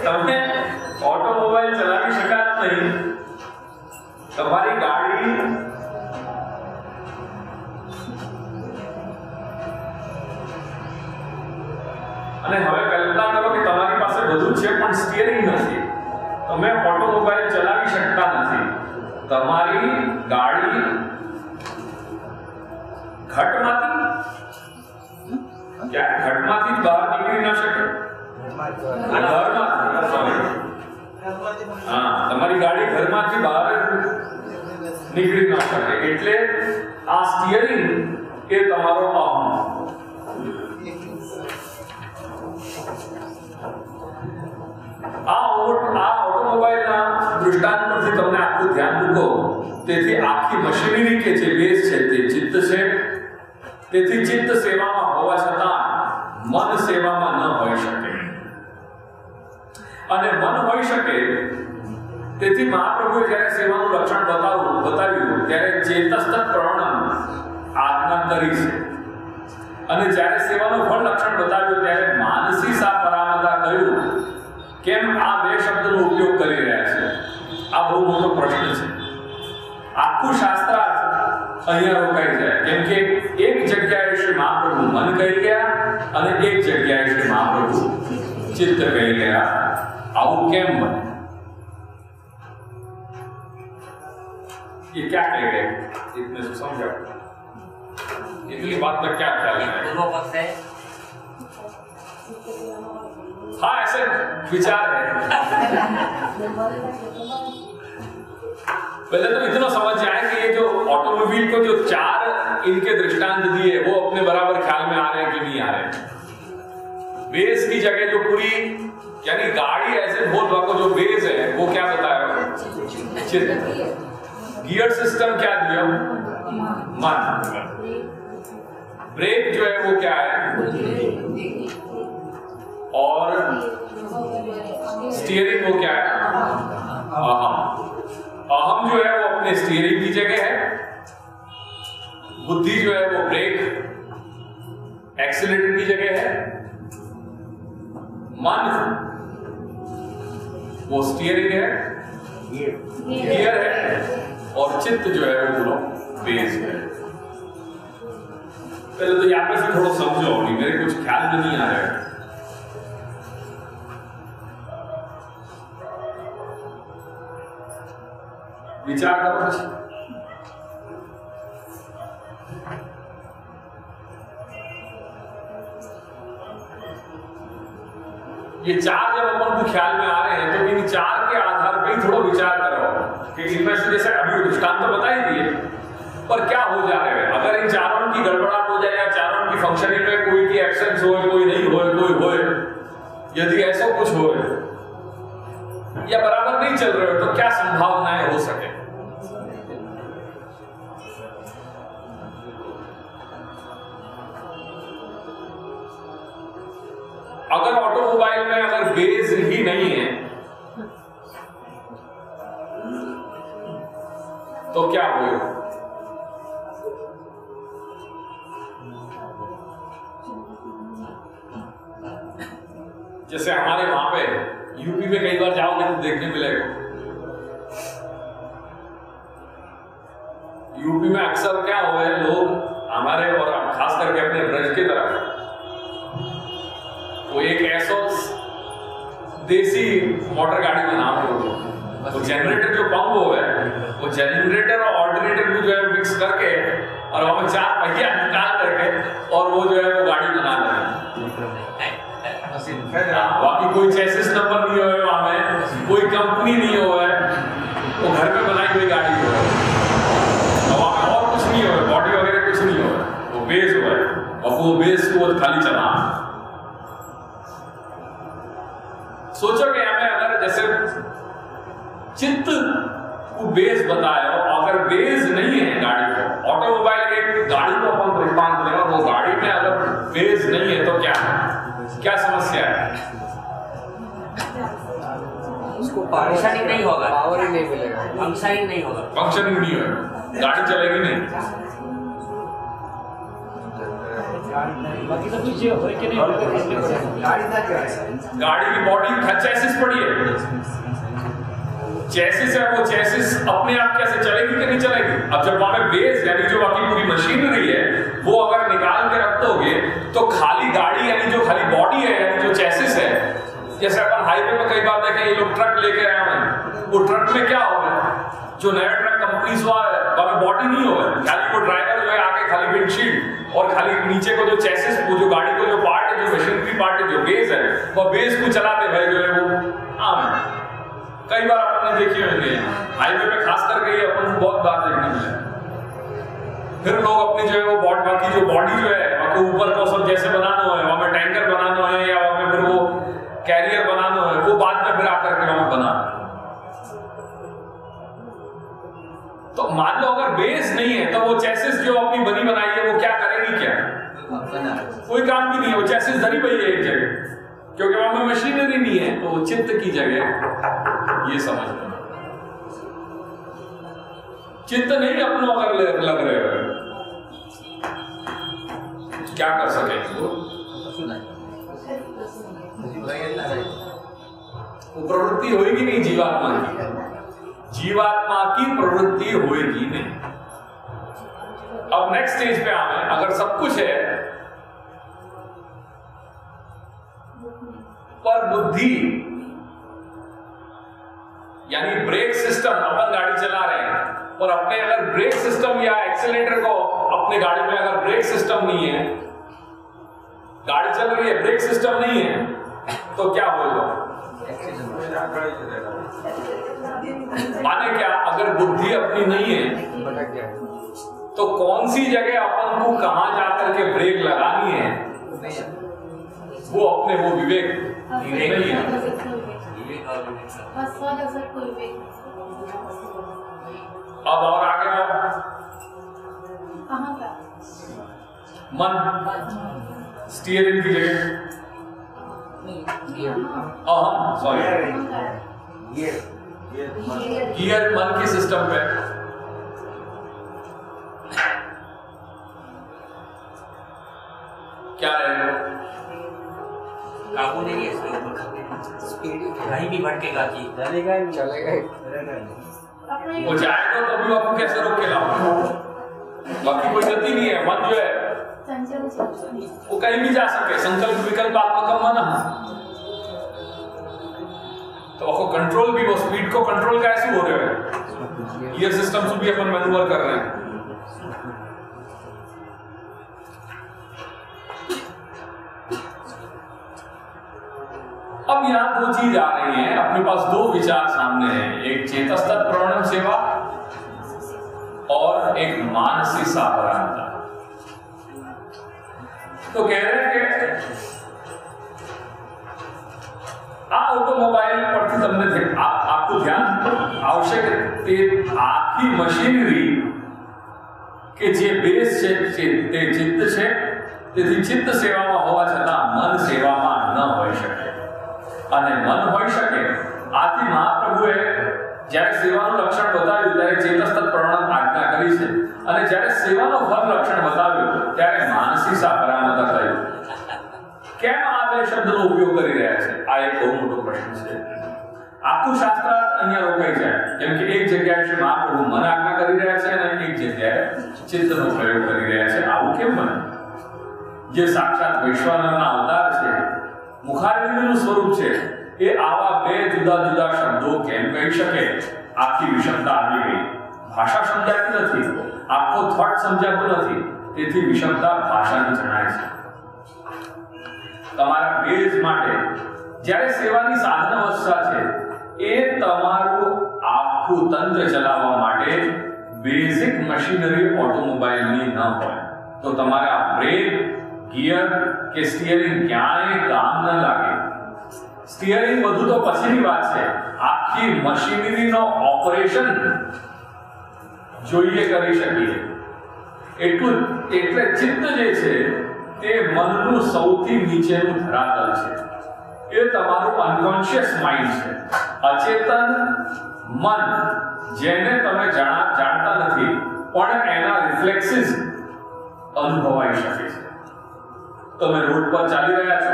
તમે ઓટોમોબાઈલ ચલાવી શકાત નહીં, તમારી ગાડી અને હવે કલ્પના કરો કે તમારી પાસે બધું છે પણ સ્ટીયરિંગ નથી, તમે ઓટોમોબાઈલ ચલાવી શકતા નથી, તમારી ગાડી ઘટમાંથી બહાર નીકળી ન શકે. તમારી ગાડી ઘરમાંથી બહાર નીકળી ન શકે. એટલે આ સ્ટીયરિંગ એ તમારો અહમ. આ ઓટોમોબાઈલના દૃષ્ટાંત પરથી તમને આખું ધ્યાન મૂકો. તેથી આખી મશીનરી કે જે બેઝ છે તે ચિત્ત છે. તેથી ચિત્ત સેવામાં હોવા છતાં મન સેવામાં ન હોઈ શકે. અને મન હોઈ શકે તેથી મહાપ્રભુએ જ્યારે સેવાનું લક્ષણ બતાવ્યું ત્યારે ચેતસ્ત પ્રવણમ આજ્ઞા કરી છે. અને જ્યારે સેવાનું ફળ લક્ષણ બતાવ્યું ત્યારે માનસી સા પરામતા કહ્યું. કેમ આ બે શબ્દનો ઉપયોગ કરી રહ્યા છે? આ બહુ મોટો પ્રશ્ન છે. આખું શાસ્ત્રાર્થ અહીંયા રોકાઈ જાય. કેમ કે એક જગ્યાએ શ્રી મહાપ્રભુ મન કહી ગયા અને એક જગ્યાએ શ્રી મહાપ્રભુ ચિત્ત કહી ગયા. આવું કેમ બને? ये क्या कह गए? इतने से समझा इतनी बात में क्या ख्याल है? पूर्व पक्ष है. हाँ ऐसे विचार है. पहले तो इतना समझ जाए कि ये जो ऑटोमोबाइल को जो 4 इनके दृष्टांत दिए वो अपने बराबर ख्याल में आ रहे हैं कि नहीं आ रहे. बेस की जगह जो पूरी यानी गाड़ी ऐसे बहुत भागो जो बेस है वो क्या बताया? चित्त. गियर सिस्टम क्या दिया? मन. ब्रेक जो है वो क्या है? और स्टीयरिंग वो क्या है? अहम. अहम जो है वो अपने स्टीयरिंग की जगह है, बुद्धि जो है वो ब्रेक एक्सीलरेटर की जगह है, मन वो स्टीयरिंग है, गियर है, और चित्त जो है वो पूरा बेस है. पहले तो यहाँ पे से थोड़ा समझो, मेरे कुछ ख्याल में नहीं आ रहा है. विचार करो. ये 4 जब अपन को ख्याल में आ रहे हैं तो इन 4 के आधार पर ही थोड़ा विचार करो कि इनमें से जैसे अभी दृष्टांत तो बता ही दिए, पर क्या हो जा रहे हैं? अगर इन चारों की गड़बड़ाहट हो जाए या चारों की फंक्शनिंग में कोई की एब्सेंस हो, कोई नहीं हो, कोई होए, यदि ऐसा कुछ हो या बराबर नहीं चल रहे हो तो क्या संभावनाएं हो सके? अगर ऑटोमोबाइल में अगर बेस ही नहीं है तो क्या होगा? जैसे हमारे वहां पे यूपी में कई बार जाओगे तो देखने मिलेगा यूपी में अक्सर क्या हुआ है, लोग हमारे और खास करके अपने ब्रज की तरफ वो एक ऐसा देसी मोटर गाड़ी में नाम हो, वो जनरेटर जो पंप हुआ है, वो जनरेटर और ऑल्टरनेटर को जो है मिक्स करके और वहां में 4 पहिया निकाल करके और वो जो है वो गाड़ी बना रहे हैं। बाकी कोई चेसिस नंबर नहीं हुआ है, वहां में कोई कंपनी नहीं हुआ है, वो घर में बनाई हुई गाड़ी हुआ है, वहां में और कुछ नहीं हुआ है, बॉडी वगैरह कुछ नहीं हुआ है, वो बेस हुआ है और वो बेस को खाली चला। सोचो कि हमें अगर जैसे चित्त को बेस बताया हो, अगर बेस नहीं है गाड़ी को, ऑटोमोबाइल एक गाड़ी को अपन परेशान करें और वो गाड़ी में अगर बेस नहीं है तो क्या समस्या है? उसको फंक्शनिंग नहीं होगा, पावर ही नहीं मिलेगा, फंक्शनिंग नहीं होगा, फंक्शनिंग नहीं होगा, गाड़ी चलेगी नहीं। बाकी सब कुछ हो कि नहीं, गाड़ी का क्या है, गाड़ी की बॉडी चेसिस पड़ी है, चेसिस है, वो चेसिस अपने आप कैसे चलेगी कि नहीं चलेगी? अब जब वहां पे बेस यानी जो बाकी पूरी मशीनरी है वो अगर निकाल के रख दोगे तो खाली गाड़ी यानी जो खाली बॉडी है यानी जो चेसिस है, जैसे अपन हाईवे पे कई बार देखें ये लोग ट्रक लेके आए हैं, वो ट्रक में क्या होगा, जो नया ट्रक कंपनी से है वहां बॉडी नहीं होगा, खाली वो ड्राइवर जो है आगे खाली विंडशील्ड और खाली नीचे को जो चेसिस, वो जो गाड़ी को जो पार्ट है, जो मशीनरी पार्ट है, जो बेस है, वो बेस को चलाते भाई जो है वो आम है। कई बार आपने देखे होंगे हाईवे पे खास करके ये अपन को बहुत बार देखने मिले। फिर लोग अपनी जो है वो बाकी जो बॉडी जो है आपको ऊपर को सब जैसे बनाना है, वहां में टैंकर बनाना है या वहां में फिर वो कैरियर बनाना है, वो बाद में फिर आकर के वहां बना। तो मान लो अगर बेस नहीं है तो वो चेसिस जो अपनी बनी बनाई है वो क्या करेगी, क्या कोई काम भी नहीं है, वो चेसिस धरी पई है एक जगह, क्योंकि वहां में मशीनरी नहीं है, तो वो चित्त की जगह ये समझ लो चित्त नहीं अपनों अगर लग रहे हो क्या कर सकेंगे वो प्रवृत्ति होगी नहीं जीवात्मा की, जीवात्मा की प्रवृत्ति होगी नहीं। अब नेक्स्ट स्टेज पे आए, अगर सब कुछ है पर बुद्धि यानी ब्रेक सिस्टम, अपन गाड़ी चला रहे हैं और अपने अगर ब्रेक सिस्टम या एक्सीलरेटर को अपने गाड़ी में अगर ब्रेक सिस्टम नहीं है, गाड़ी चल रही है ब्रेक सिस्टम नहीं है, तो क्या होगा? माने क्या, अगर बुद्धि अपनी नहीं है तो कौन सी जगह अपन को कहां जाकर के ब्रेक लगानी है वो अपने वो विवेक नहीं है। अब और आगे मन स्टीयरिंग की जगह गियर मन के सिस्टम पे क्या रहेगा? काबू नहीं है इसके ऊपर, कहीं भी भटकेगा कि चलेगा वो जाएगा तभी आपको कैसे रोक के लाओ? बाकी कोई गति नहीं है, मन जो है वो कहीं भी जा सके, संकल्प विकल्प आत्मकम मन, तो आपको कंट्रोल भी, वो स्पीड को कंट्रोल कैसे हो रहे हैं? गियर सिस्टम से भी अपन मैन्युअल कर रहे हैं। अब यहां दो चीज आ रही है, अपने पास दो विचार सामने हैं, एक चेतस्तत् प्रवणम सेवा और एक मानसी सावधानता। तो कह रहे हैं कि ऑटोमोबाइल पर તમને आपको ध्यान आवश्यक आखी मशीनरी કે જે બેઝ છે તે ચિત્ત છે, તેથી ચિત્ત સેવામાં હોવા છતાં મન સેવામાં ન હોઈ શકે, અને મન હોઈ શકે આથી મહાપ્રભુએ જ્યારે સેવાનું લક્ષણ બતાવ્યું ત્યારે ચેતસ્તત્ પ્રવણમ આજ્ઞા કરી છે, અને જ્યારે સેવાનો ફળ લક્ષણ બતાવ્યું ત્યારે માનસી સાપરામતા કહ્યું। કેમ આ બે શબ્દનો ઉપયોગ કરી રહ્યા છે? આ એક બહુ મોટો પ્રશ્ન છે। આખું શાસ્ત્ર અહીંયા રોકાઈ જાય, કેમ કે એક જગ્યાએ શ્રી મહાપ્રભુ મન આજ્ઞા કરી રહ્યા છે અને એક જગ્યાએ ચિત્તનો પ્રયોગ કરી રહ્યા છે. આવું કેમ બને? જે સાક્ષાત વૈશ્વાનરના અવતાર છે, મુખારવિંદનું સ્વરૂપ છે, એ આવા બે જુદા જુદા શબ્દો કેમ કહી શકે? આખી વિષમતા આવી ગઈ. ભાષા સમજાતી નથી, આખો થોટ સમજાતો નથી, તેથી વિષમતા ભાષાની જણાય છે. તમારા બેઝ માટે જ્યારે સેવાની સાધન અવસ્થા છે, એ તમારું આખું તંત્ર ચલાવવા માટે બેઝિક મશીનરી ઓટોમોબાઈલની ન હોય તો તમારા બ્રેક, ગિયર કે સ્ટીયરિંગ ક્યાંય કામ ન લાગે. સ્ટીયરિંગ બધું તો પછીની વાત છે, આખી મશીનરીનો ઓપરેશન જોઈએ કરી શકીએ એટલું. એટલે ચિત્ત જે છે તે મનનું સૌથી નીચેનું ધરાતલ છે. એ તમારું અનકોન્શિયસ માઇન્ડ છે, અચેતન મન, જેને તમે જાણતા નથી પણ એના રિફ્લેક્સિસ અનુભવાઈ શકે છે. તમે રોડ પર ચાલી રહ્યા છો,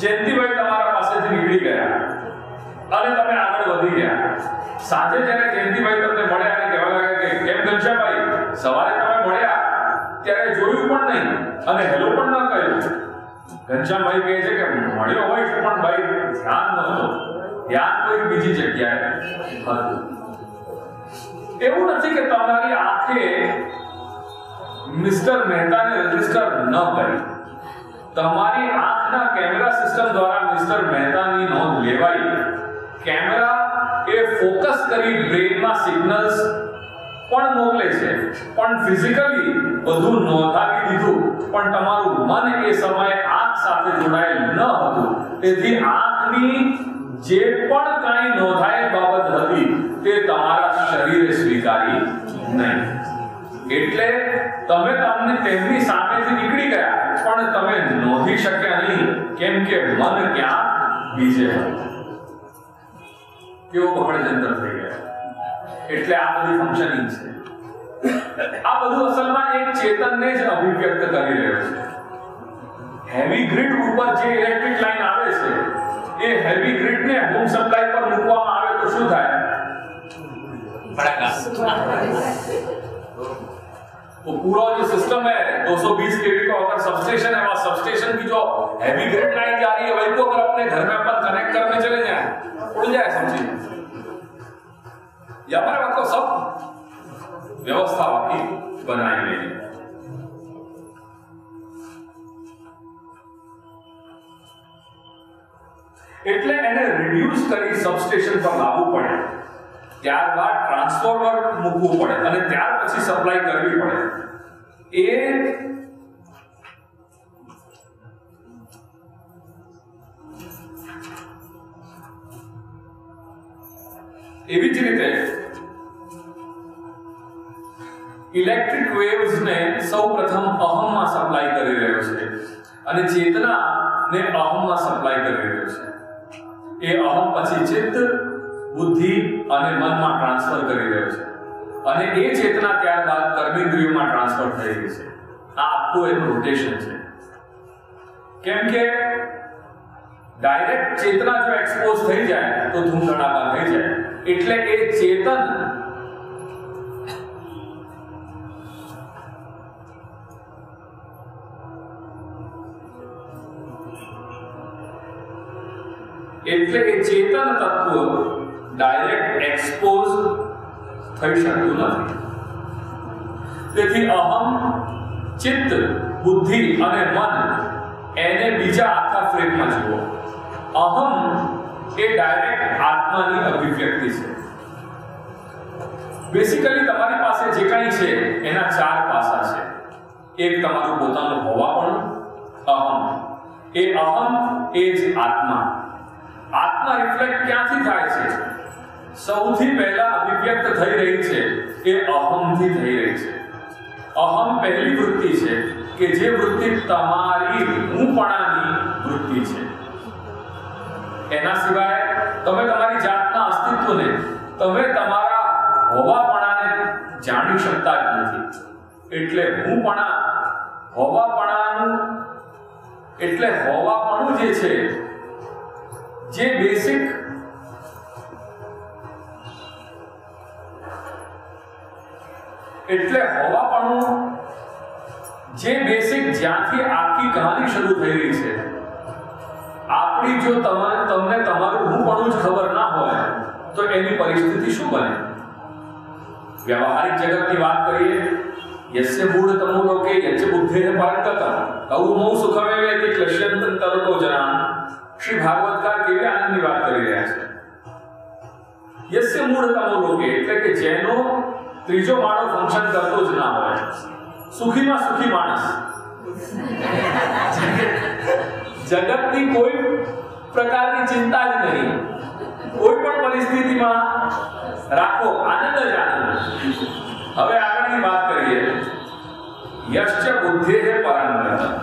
જયંતિભાઈ તમારા પાસેથી નીકળી ગયા અને તમે આગળ વધી ગયા. સાંજે જ્યારે જયંતિભાઈ તમને મળ્યા અને કહેવા લાગ્યા કે કેમ ઘનશ્યામભાઈ, સવારે તમે મળ્યા ત્યારે જોયું પણ નહીં અને હેલો પણ ન કહ્યું. ઘનશ્યામભાઈ કહે છે કે મળ્યો હોય પણ ભાઈ ધ્યાન નહોતો, ધ્યાન કોઈ બીજી જગ્યાએ હતું. એવું નથી કે તમારી આંખે મિસ્ટર મહેતાને રજીસ્ટર ન કરી, તમારી આંખના કેમેરા સિસ્ટમ દ્વારા મિસ્ટર મહેતાની નોંધ લેવાઈ. કેમેરા એ ફોકસ કરી બ્રેનમાં સિગ્નલ્સ પણ મોકલે છે, પણ ફિઝિકલી બધું નોંધાવી દીધું, પણ તમારું મન એ સમયે આંખ સાથે જોડાયેલ ન હતું. તેથી આંખની જે પણ કાંઈ નોંધાયેલ બાબત હતી તે તમારા શરીરે સ્વીકારી નહીં. એટલે તમે તેમની સામેથી નીકળી ગયા પણ તમે નોંધી શક્યા નહીં, કેમ કે મન ક્યાં બીજે હતું. કેવો બકડજંતર થઈ ગયા. એટલે આ બધી ફંક્શનિંગ છે. આ બધું અસલમાં એક ચેતનને જ અભિવ્યક્ત કરી રહ્યો છે. હેવી ગ્રીડ ઉપર જે ઇલેક્ટ્રિક લાઈન આવે છે, એ હેવી ગ્રીડને હોમ સપ્લાય પર મૂકવામાં આવે તો શું થાય? वो पूरा जो सिस्टम है 220 केवी का अगर सबस्टेशन है, वहां सबस्टेशन की जो हैवी ग्रिड लाइन जा रही है वही को अगर अपने घर में अपन कनेक्ट करने चले जाए उड़ जाए सब चीज. या पर आपको सब व्यवस्था बाकी बनाई गई है. એટલે એને રિડ્યુસ કરી સબસ્ટેશન પર લાવવું પડે, ત્યારબાદ ટ્રાન્સફોર્મર મૂકવું પડે અને ત્યાર પછી સપ્લાય કરવી પડે. એ એવી જ રીતે ઇલેક્ટ્રિક વેવ્સ ને સૌપ્રથમ અહમમાં સપ્લાય કરી રહ્યો છે અને ચેતના ને અહમમાં સપ્લાય કરી રહ્યો છે. એ અહમ પછી ચિત્ત, બુદ્ધિ અને મનમાં ટ્રાન્સફર કરી રહ્યો છે અને એ ચેતના ત્યારબાદ કર્મેન્દ્રિયોમાં ટ્રાન્સફર થઈ રહી છે. આ આખું એનું રોટેશન છે. કેમ કે ડાયરેક્ટ ચેતના જો એક્સપોઝ થઈ જાય તો ધૂમ ધડાકા થઈ જાય. એટલે એ ચેતન તત્વ ડાયરેક્ટ એક્સપોઝ થઈ શકતું નથી. તેથી અહમ, ચિત્ત, બુદ્ધિ અને મન એને બીજા આખા ફ્રેમમાં જુઓ. અહમ એ ડાયરેક્ટ આત્માની અભિવ્યક્તિ છે. બેસિકલી તમારી પાસે જે કંઈ છે એના ચાર પાસા છે. એક તમારું પોતાનું હોવાપણું, અહમ. એ અહમ એ જ આત્મા. આત્મા રિફ્લેક્ટ ક્યાંથી થાય છે? સૌથી પહેલા અભિવ્યક્ત થઈ રહી છે એ અહમથી થઈ રહી છે. અહમ પહેલી વૃત્તિ છે કે જે વૃત્તિ તમારી હુંપણાની વૃત્તિ છે. એના સિવાય તમે તમારી જાતના અસ્તિત્વને, તમે તમારા હોવાપણાને જાણી શકતા જ નથી. એટલે હુંપણા, હોવાપણાનું એટલે હોવાપણું જે છે, જે બેસિક એટલે હોવાપણું જે બેસિક જ્યાંથી આખી કહાની શરૂ થઈ રહી છે, આપણી જો તમને તમારું હુંપણું જ ખબર ના હોય તો એની પરિસ્થિતિ શું બને? વ્યવહારિક જગતની વાત કરીએ, यस्य मूढ़तमो लोके यच्च बुद्धेः परंगतम् तौ सुखमेवेति क्लेश्यन्तं ततो जनान्। श्री भागवतकार केवी आनंदની વાત કરી રહ્યા છે। यस्य मूढ़तमो लोके એટલે કે જેનો ત્રીજો માળો ફંક્શન કરતો જ ના હોય, સુખીમાં સુખી માણસ, જગતની કોઈ પ્રકારની ચિંતા જ નહીં, કોઈ પણ પરિસ્થિતિમાં રાખો આનંદ જ આનંદ। હવે આગળની વાત કરીએ, यश्च बुद्धेः परंगतम्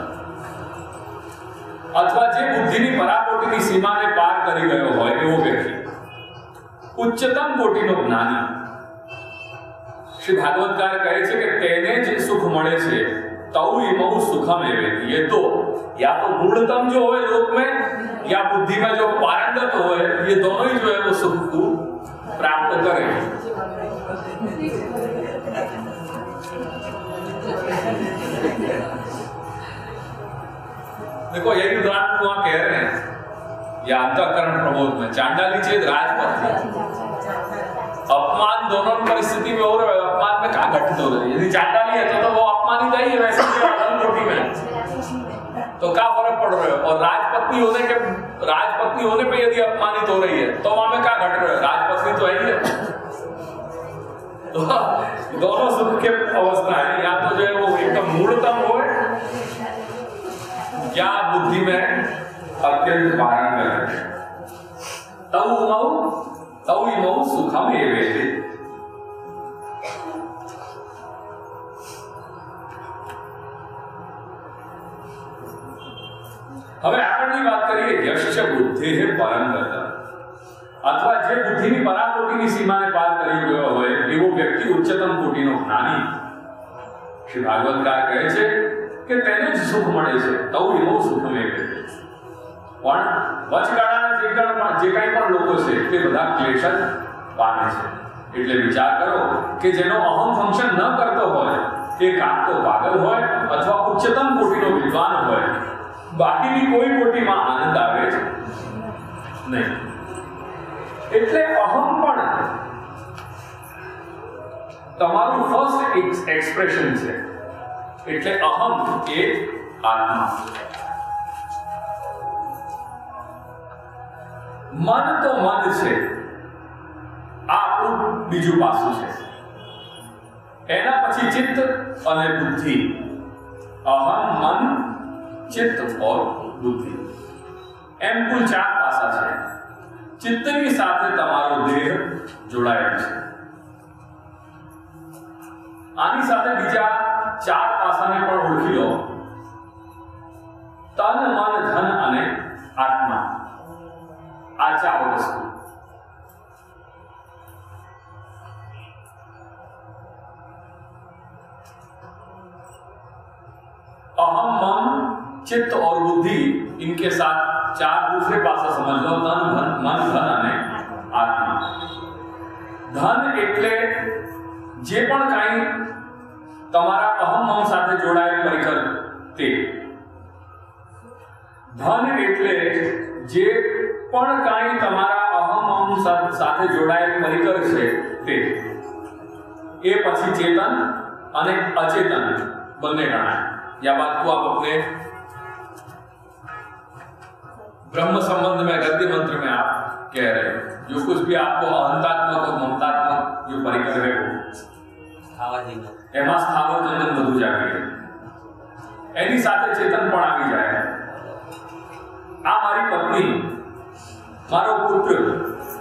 अथवा जे बुद्धिनी पराकोटिनी सीमाने पार કરી ગયો હોય એવો વ્યક્તિ, ઉચ્ચતમ કોટીનો જ્ઞાની। श्री भागवतकार કહે છે કે તેને જે સુખ મળે છે तौ इमौ सुखमेवेति। ये तो या तो मूढ़तम जो होए लोक में या बुद्धि में जो पारंगत होए, ये दोनों ही जो है वो सुख को प्राप्त करे। देखो यही उदाहरण वहां कह रहे हैं, या अंतःकरण प्रबोध में चांडाली चेत राजपत्नी, अपमान दोनों परिस्थिति में हो रहा है, अपमान में कहाँ घटित हो रही है? यदि चांडाली है तो वो अपमानित ही है, वैसे कोटि में तो क्या फर्क पड़ रहा है? और राजपत्नी होने पे यदि अपमानित हो रही है तो वहां में क्या घट रहा है? राजपत्नी तो है ही है। तो दोनों सुख के अवस्था है, या तो जो है वो एकदम मूढ़तम हो या बुद्धि में अत्यंत पारंगत है। तौ इमौ सुखमेवेति। હવે આગળની વાત કરીએ, यश्च बुद्धेः परंगतम् अथवा जे बुद्धिनी पराकोटिनी सीमाने पार કરી ગયો હોય એવો વ્યક્તિ ઉચ્ચતમ કોટીનો જ્ઞાની। શ્રી ભાગવતકાર કહે છે કે તેને જ સુખ મળે છે, તૌ એવો સુખમેવેતિ। પણ વચગાળાના જે કાંઈ પણ લોકો છે તે બધા ક્લેશ જ પામે છે। એટલે વિચાર કરો કે જેનો અહમ ફંક્શન ન કરતો હોય તે કાં તો પાગલ હોય અથવા ઉચ્ચતમ કોટીનો વિદ્વાન હોય, બાકીની કોઈ કોટીમાં આનંદ આવે જ નહીં। એટલે અહમ પણ તમારું ફર્સ્ટ એક્સપ્રેશન છે। એટલે અહમ એ આત્મા, મન તો મન છે, આ આપણું બીજું પાસું છે। એના પછી ચિત્ત અને બુદ્ધિ, અહમ, મન, चित्त और बुद्धि, एम कुल 4 पासा है। चित्तनी साथे तमारो देह जोड़ाયેલ છે। આની સાથે બીજા 4 પાસાને પણ ઓળખી લો, તન, મન, ધન અને આત્મા। આ 4 વસ્તુ अहम, मन, चित्त और बुद्धि, इनके साथ 4 दूसरे पासा समझ लो, तन, मन, धन અને આત્મા। ધન એટલે જે પણ કાંઈ તમારા અહમ મન સાથે જોડાયેલ પરિકર તે। ધન એટલે જે પણ કાંઈ તમારા અહમ મન સાથે જોડાયેલ પરિકર છે તે। એ પછી ચેતન અને અચેતન બંને ગણાય। या बात को आप अपने ब्रह्म संबंध में गद्य मंत्र में आप कह रहे हो, जो कुछ भी आपको अहंतात्मक और ममतात्मक जो परिकर है वो एमा स्थावर जन्म બધું જાગે, એની સાથે ચેતન પણ આવી જાય। આ મારી પત્ની, મારો પુત્ર,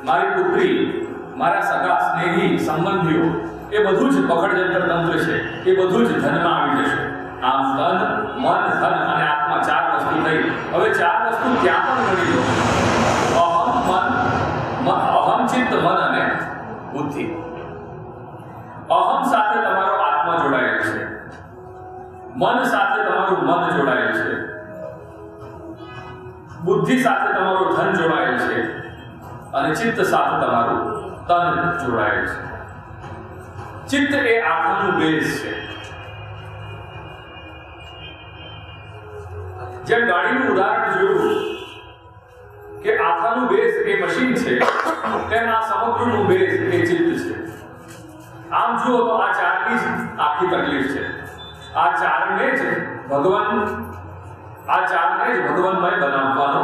મારી પુત્રી, મારા સગા સ્નેહી સંબંધીઓ, એ બધું જ પકડજંતર તંત્ર છે, એ બધું જ ધનમાં આવી જશે। આમ તન, મન, ધન અને આત્મા 4 વસ્તુ થઈ। હવે 4 વસ્તુ ત્યાં પણ ગણી લો, અહમ, ચિત્ત, મન અને બુદ્ધિ। અહમ સાથે તમારો આત્મા જોડાયેલ છે, મન સાથે તમારું મન જોડાયેલ છે, બુદ્ધિ સાથે તમારું ધન જોડાયેલ છે અને ચિત્ત સાથે તમારું તન જોડાયેલ છે। ચિત્ત એ આખાનું બેઝ છે. જેમ ગાડીનું ઉદાહરણ જોયું કે આખાનું બેઝ એ મશીન છે, તેમ આ સમગ્રનું બેઝ એ ચિત્ત છે. આમ જુઓ તો આ ચારની જ આખી તકલીફ છે. આ ચારને જ ભગવાનમય બનાવવાનો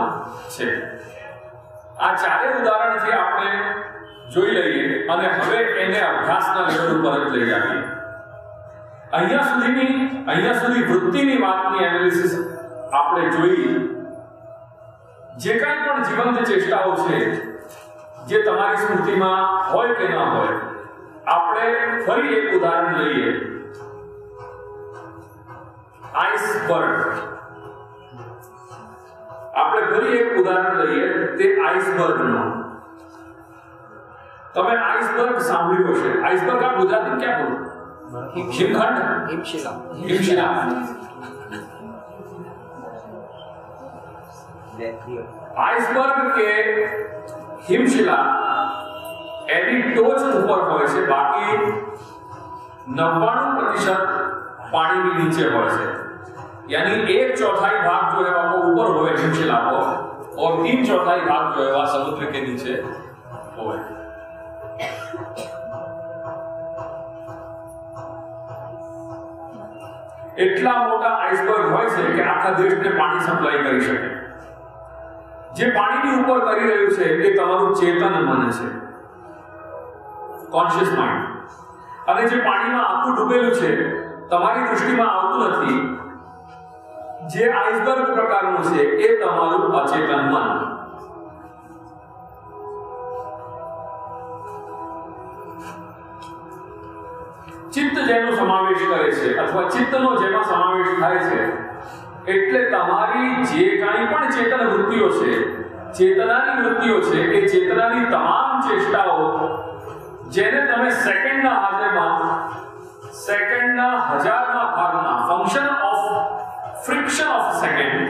છે. આ ચારે ઉદાહરણથી આપણે જોઈ લઈએ અને હવે એને અભ્યાસના લેવલ ઉપર જ લઈ આવીએ. અહીંયા સુધી વૃત્તિની વાતની એનાલિસિસ આપણે જોઈ. જે કાંઈ પણ જીવંત ચેષ્ટાઓ છે, જે તમારી સ્મૃતિમાં હોય કે ન હોય, આપણે ફરી એક ઉદાહરણ લઈએ. આઈસબર્ગ. આપણે ફરી એક ઉદાહરણ લઈએ તે આઈસબર્ગનું. તમે આઈસબર્ગ સાંભળ્યું હશે. આઈસબર્ગ આ ગુજરાતી ક્યાં બોલો? હિમખંડ, હિમશિલા. આઈસબર્ગ કે હિમશિલા એની ટોચ ઉપર હોય છે, બાકી 99% पानी भी नीचे હોય છે. यानी 1/4 भाग जो है वो ऊपर होए हिमशिला को और 3/4 भाग जो है वो समुद्र के नीचे होए. એટલા મોટા આઈસબર્ગ હોય છે કે આખા દેશને પાણી સપ્લાય કરી શકે. જે પાણીની ઉપર કરી રહ્યું છે એ તમારું ચેતન મન છે, કોન્શિયસ માઇન્ડ. અને જે પાણીમાં આખું ડૂબેલું છે, તમારી દૃષ્ટિમાં આવતું નથી, જે આઈસબર્ગ પ્રકારનું છે એ તમારું અચેતન મન. ચિત્ત જેનો સમાવેશ કરે છે અથવા ચિત્તનો જેમાં સમાવેશ થાય છે, એટલે તમારી જે કાંઈ પણ ચેતન વૃત્તિઓ છે, ચેતનાની વૃત્તિઓ છે, એ ચેતનાની તમામ ચેષ્ટાઓ જેને તમે સેકન્ડના હાજરમાં, સેકન્ડના હજારમાં ભાગમાં, function of friction of second,